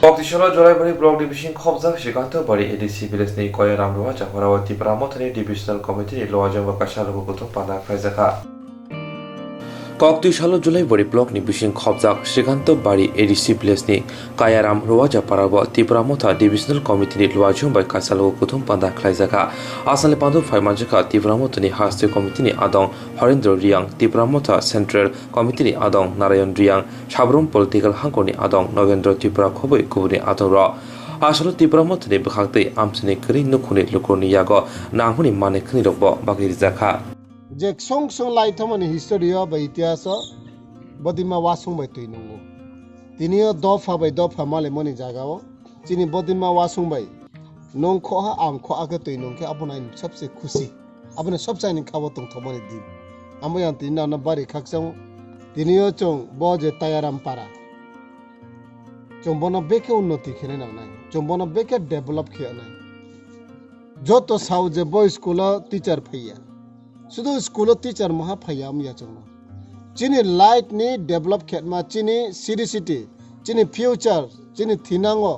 [SPEAKER 1] Koktishala Joraibari Block Division Khobza Shigato Bari ADC Village ni Koya Ramruwa Chaparawati Pramotani Divisional Committee Loajang Bakasha Logoto Pada Kaizaka koktwma July bori block ni bising khobjak Srikant bari ADC village ni Kayaram Rowaja Parabo Tripura Motha Divisional Committee ni Luajung by Kasalo Kuthum Panda Khlaijaka Asale Pandu Phaimanjaka Tripura Motha ni Haste Committee ni Adong Harendra Riang Tripura Motha Central Committee ni Adong Narayan Riang Sabrum Political Hangko ni Adong Novendra Tripura Khoboi Kubuni Adong Ro Asalo Tripura Motha ni Bkhakte Amsini Kri Nukhuni Lukurni Yago Nanghuni Mane Khni Rokbo Bagiri Jaka
[SPEAKER 17] J song song lie थमनि history अब इतिहास बदिमा वासुं bye तैनंगो तिनियो दफा bye दफा माले मनि जागाओ चिनि बदिमा वासुं bye नों खोहा आं खोहा के तैनंगे अपना सबसे खुशी अपने सब चाइनि खाबो तंग थमनि दिन आमो यां तिना न बारि खाकसां तिनियो चों बजे तायाराम पारा चों बन बेके उन्नति खेने नांनाय चों बन बेके डेभलप खेनाय जतो साउ जे बॉय स्कूल टीचर फैया सुदु स्कूल टीचर महा फैयाम या चंगना चिनि लाइट नि डेभलप खेतमा चिनि सिटी सिटी चिनि फ्यूचर चिनि थिनांगो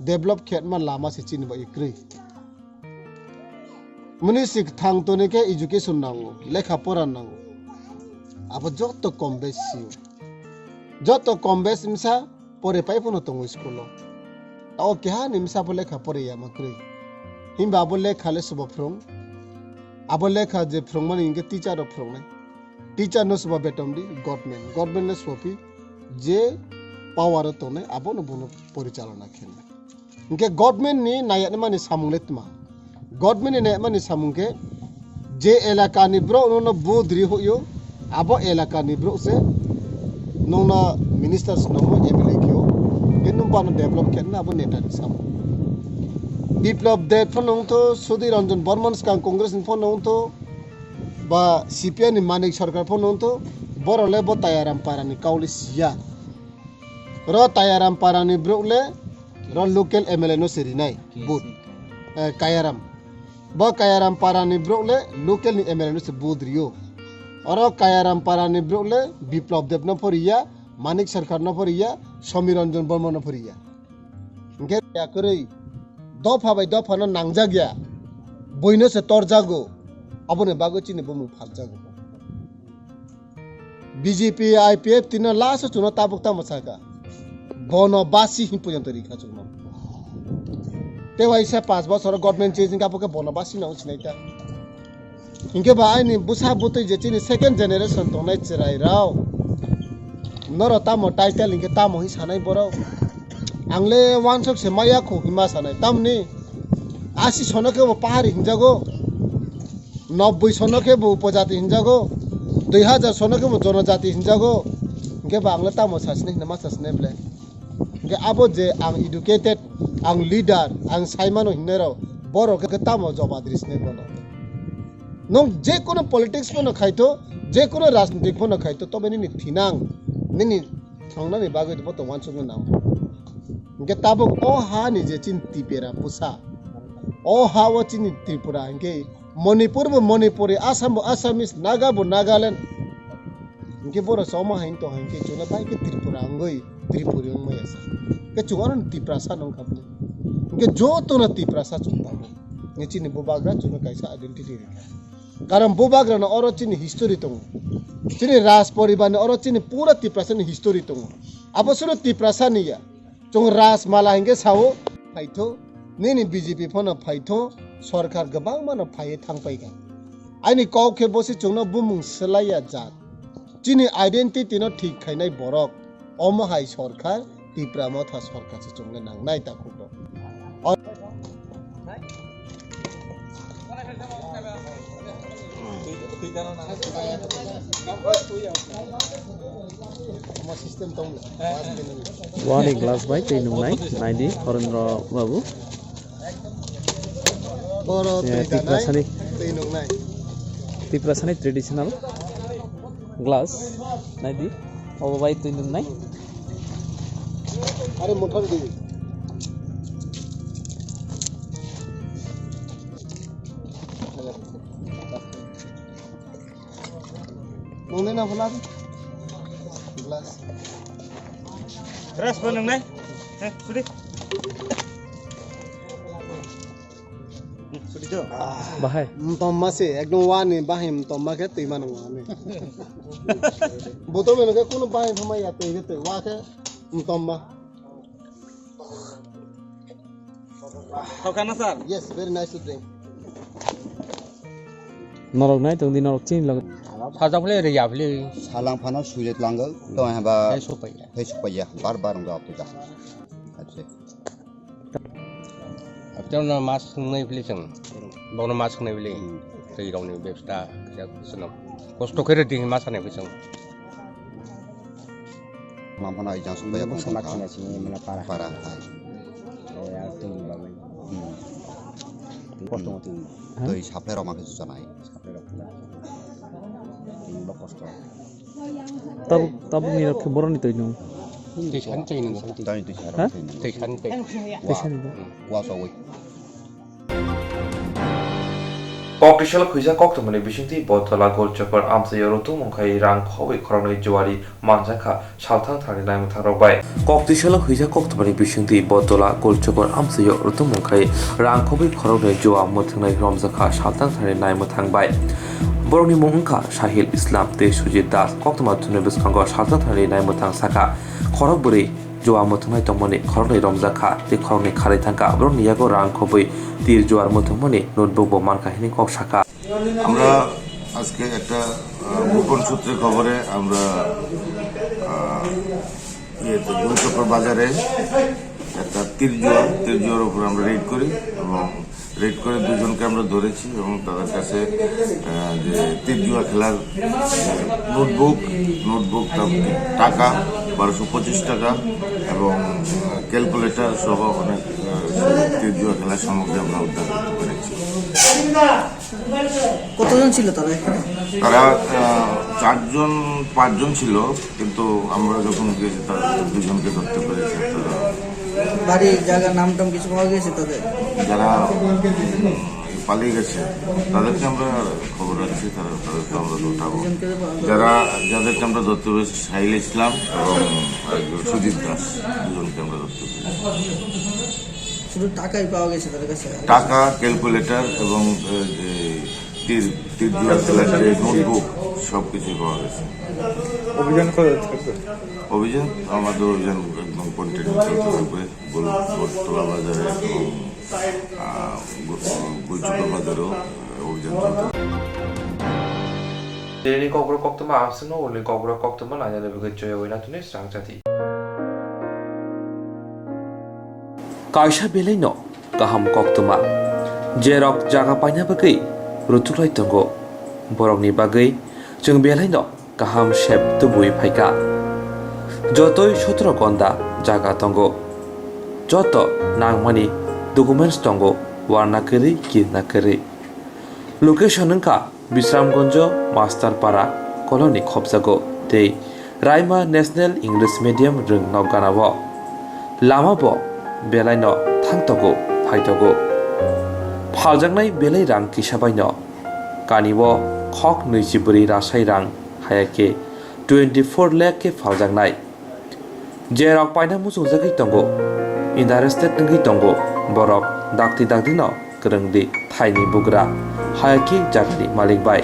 [SPEAKER 17] डेभलप खेतमा लामा से चिनि बाय क्रि मुनि सिक थांग तोने के एजुकेशन नांगो लेखा पढ़ा नांगो अब जतो कम बेस मिसा परे पाइ फनो तंगो स्कूल ताओ क्या निमसा पर लेखा पढ़े या मक्रि हिमबा बो लेखा ले सब फ्रम अब लेखा जे फ्रंगमान इनके टीचर ऑफ फ्रंगने टीचर नो सब बेटम दी गवर्नमेंट ने सोपी जे पावर तो ने अब न बनो परिचालना खेलने इनके गवर्नमेंट नि नायत माने सामुंगलेतमा गवर्नमेंट ने माने सामुंगे जे इलाका नि ब्रो नो बुद्री होयो अब इलाका नि ब्रो से नोना मिनिस्टर्स नो एमएलए क्यो इनु बानो डेवलप खेलना अब नेता नि सामु বিপ্লব দেব ফোনংতো সুধীর রঞ্জন বর্মন স্কাং কংগ্রেস ফোনংতো বা সিপিএন মানিক সরকার ফোনংতো বড়লে ব তায়ারাম পারানি কাউলি সিয়া র তায়ারাম পারানি ব্রুলে র লোকাল এমএলএ নো সেরিনাই বুট কায়ারাম ব কায়ারাম পারানি ব্রুলে লোকাল নি এমএলএ নো সে বুদরিও আর কায়ারাম পারানি ব্রুলে বিপ্লব দেব ন ফরিয়া মানিক সরকার ন ফরিয়া সমীর রঞ্জন বর্মন ন ফরিয়া গে করে दफा बाय दफा न नांजा गया बयनो से तर जागो अबने बागो चिनि बमु फाक जागो बीजेपी आईपीएफ तिन लास चुनो ताबुकता मसाका बनो बासी हि पर्यन्त रिखा चुनो ते वाइसा 5 बছर गवर्नमेंट चेंजिंग का पके बनो बासी न उछनेता इनके बाय नि बुसा बुतै जे चिनि सेकेंड जनरेशन तो नै चिराइ राव नरता म टाइटल इनके ताम हि सानाय बरो आंले वानसक से माया खो हिमा सानाय तामनि 80 सनके वो पहाड़ी हिंजागो 90 सनके वो उपजाति हिंजागो 2000 सनके वो जनजाति हिंजागो इनके बांग्ला तामो सासने नमा सासने ब्ले इनके आबो जे आं एडुकेटेड आं लीडर आं साइमानो हिनेरो बरो के तामो जबादरिसने बनो नों जे कोनो पॉलिटिक्स को न खाइतो जे कोनो राजनीतिक को न खाइतो तबे नि थिनांग नि थांनानि बागै तो वानसक नाम इनके ताबो ओ हा नि जे चिन तिपेरा पुसा ओ हा वो चिन त्रिपुरा इनके मणिपुर बो मणिपुरी आसाम बो आसामिस नागा बो नागालैंड इनके बोरो समा हाइन तो हाइन के चुना बाई के त्रिपुरा अंगई त्रिपुरी अंगई ऐसा के चुवारन तिप्रासा नंग खापले इनके जो तो न तिप्रासा चुनता बो ने चिन बोबाग्रा चुना कैसा आइडेंटिटी रे कारण बोबाग्रा न और चिन हिस्टोरी तो चिन राज परिवार न और चिन पूरा तिप्रासा नि हिस्टोरी तो अब सुनो तिप्रासा निया चों राज माला हिंगे सावो फाइथो नेनि बीजेपी फोन फाइथो सरकार गोबां मानो फाये थांपायगा आइनि कौखे बसे चोंनो बुमुं सलाया जात चिनि आइडेंटिटी न ठीक खाइनाय बरक अमहाय सरकार तिप्रा मथा सरकार से चोंनो नांनाय ताखुतो
[SPEAKER 9] One glass by Tainum Night, 90, Horendra Babu. Tiprasani traditional glass, 90, over by Tainum Night.
[SPEAKER 17] अरे मोठन दी मोने ना फला ग्लास
[SPEAKER 3] रस बनंग नै सुदि
[SPEAKER 17] Bahai. Tomma se ekdom wani bahim tomma ke tui manu ane. Botol menu ke kuno bahim thama ya tui ke wa ke tomma.
[SPEAKER 3] How can I sir?
[SPEAKER 17] Yes, very nice to drink.
[SPEAKER 9] Norok nai tong di norok chin lag.
[SPEAKER 18] 사자 플레이 야 플레이
[SPEAKER 8] সালাং Fanon সুইলেট লাঙ্গল তো হ্যাঁ
[SPEAKER 18] 소파야
[SPEAKER 8] ফেসুপাইয়া বারবার nga apta আছে
[SPEAKER 18] 앞전에 마스 흥내 플레이 정 너는 마스 흥내 플레이 저희 동네 웹스타 그냥 무슨 코스토 그래 딩 마스네 그죠
[SPEAKER 8] mamana ijang supaya
[SPEAKER 18] Bang sama kena sini mana parah.
[SPEAKER 8] Parah.
[SPEAKER 18] Ya tinggi banget. Potong tinggi.
[SPEAKER 8] Doi sapai roma ke susanai.
[SPEAKER 18] Sapai roma. Tinggi kosto.
[SPEAKER 9] Tab ni nak boron itu ini.
[SPEAKER 18] Tishan cai ini. Tishan cai.
[SPEAKER 8] Kuasa woi.
[SPEAKER 1] Koktishala khuisa koktomani bisingti botola golchokor amsayo rotu mongkai rang khoi khornoi juari manjaka salthang thani nai mutharo bai koktishala khuisa koktomani bisingti botola golchokor amsayo rotu mongkai rang khoi khornoi jua muthnai romjaka salthang thani nai muthang bai boroni mongka Shahil Islam te Sujit Das koktoma thune biskango salthang thani nai muthang saka khorok buri jua muthnai tomoni khornoi romjaka te khornoi khari thangka boroni yago rang khoi তীর জোয়ার মধ্যমণি notebook ও মান কাহিনী cock শাখা
[SPEAKER 2] আমরা আজকে একটা গোপন সূত্রে খবরে আমরা গুরুচক্র বাজারে একটা তীর জোয়ার উপর আমরা রেড করি এবং রেড করে দুজনকে আমরা ধরেছি এবং তাদের কাছে যে তীর জুয়া খেলার নোটবুক টাকা 1225 টাকা এবং ক্যালকুলেটর সহ অনেক তীর জুয়া খেলার সামগ্রী আমরা উদ্ধার করতে পেরেছি।
[SPEAKER 5] কতজন ছিল তারা এখানে?
[SPEAKER 2] তারা 4-5 ছিল, কিন্তু আমরা যখন গিয়েছি তারা দুজনকে ধরতে পেরেছি। তারা
[SPEAKER 5] বাড়ি জায়গার নাম টাম কিছু পাওয়া গেছে তাদের?
[SPEAKER 2] যারা পালিয়ে গেছে তাদেরকে আমরা খবর রাখছি, তাদেরকে আমরা ধরবো। যাদেরকে আমরা ধরতে পেরেছি সাহিল ইসলাম এবং সুজিত দাস, দুজনকে আমরা ধরতে পেরেছি।
[SPEAKER 5] শুধু টাকাই পাওয়া গেছে তাদের কাছে?
[SPEAKER 2] টাকা, ক্যালকুলেটর এবং তীর জুয়া খেলার যে নোটবুক সবকিছুই পাওয়া গেছে। অভিযান আমাদের একদম কন্টিনিউ চলতে থাকবে। গোলতলা বাজারে এবং গুলচুকর বাজারেও অভিযান চলতে
[SPEAKER 1] Dini kokborok koktwma amsino ulni kokborok koktwma nanyane bugit joyo winatuni Swrangchati. Kaisa belaino kaham koktwma jerok jaga paina bagai rutuklai tongo borokni bagai जों बेलायनो गाहाम शेप तुबुई फाइका जतोय 17 घन्टा जागा तंगो जत नांगमानि डकुमेन्ट्स तंगो वारना करी किरना करी लोकेशन का बिश्रामगंज मास्टारपारा कॉलोनी खबजागो ते रायमा नेशनल इंग्लिश मीडियम रों नगानाबो लामाबो बेलायनो थांतगो फाइतगो फालजांनाय बेलाय रां किसाबायनो कानिबो खक 24 रासाय रां हायाके 24 लाख के फालजांनाय जेराव पाइना मुसुंजागै तंगो इंटारेस्टेड नंगै तंगो बरक दाक्ति दाक्दिनो गोरोंदि थाइनि बुग्रा हायाके जागनि मालिक बाय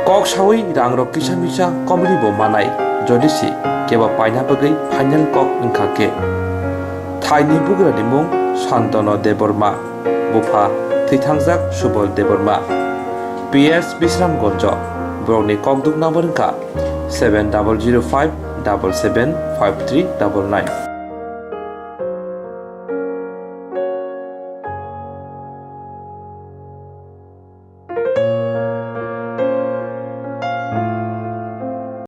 [SPEAKER 1] कक सावै रां रक किसा मिसा कमरि बो मानाय जदिसि केबा पाइना बगै फाइनाल कक ओंखाके थाइनि बुग्रानि मुं शान्तनु देबबर्मा बुफा थैथांजाक Subal Debbarma PS Bisramganj Browni Kokduk number 7005 775399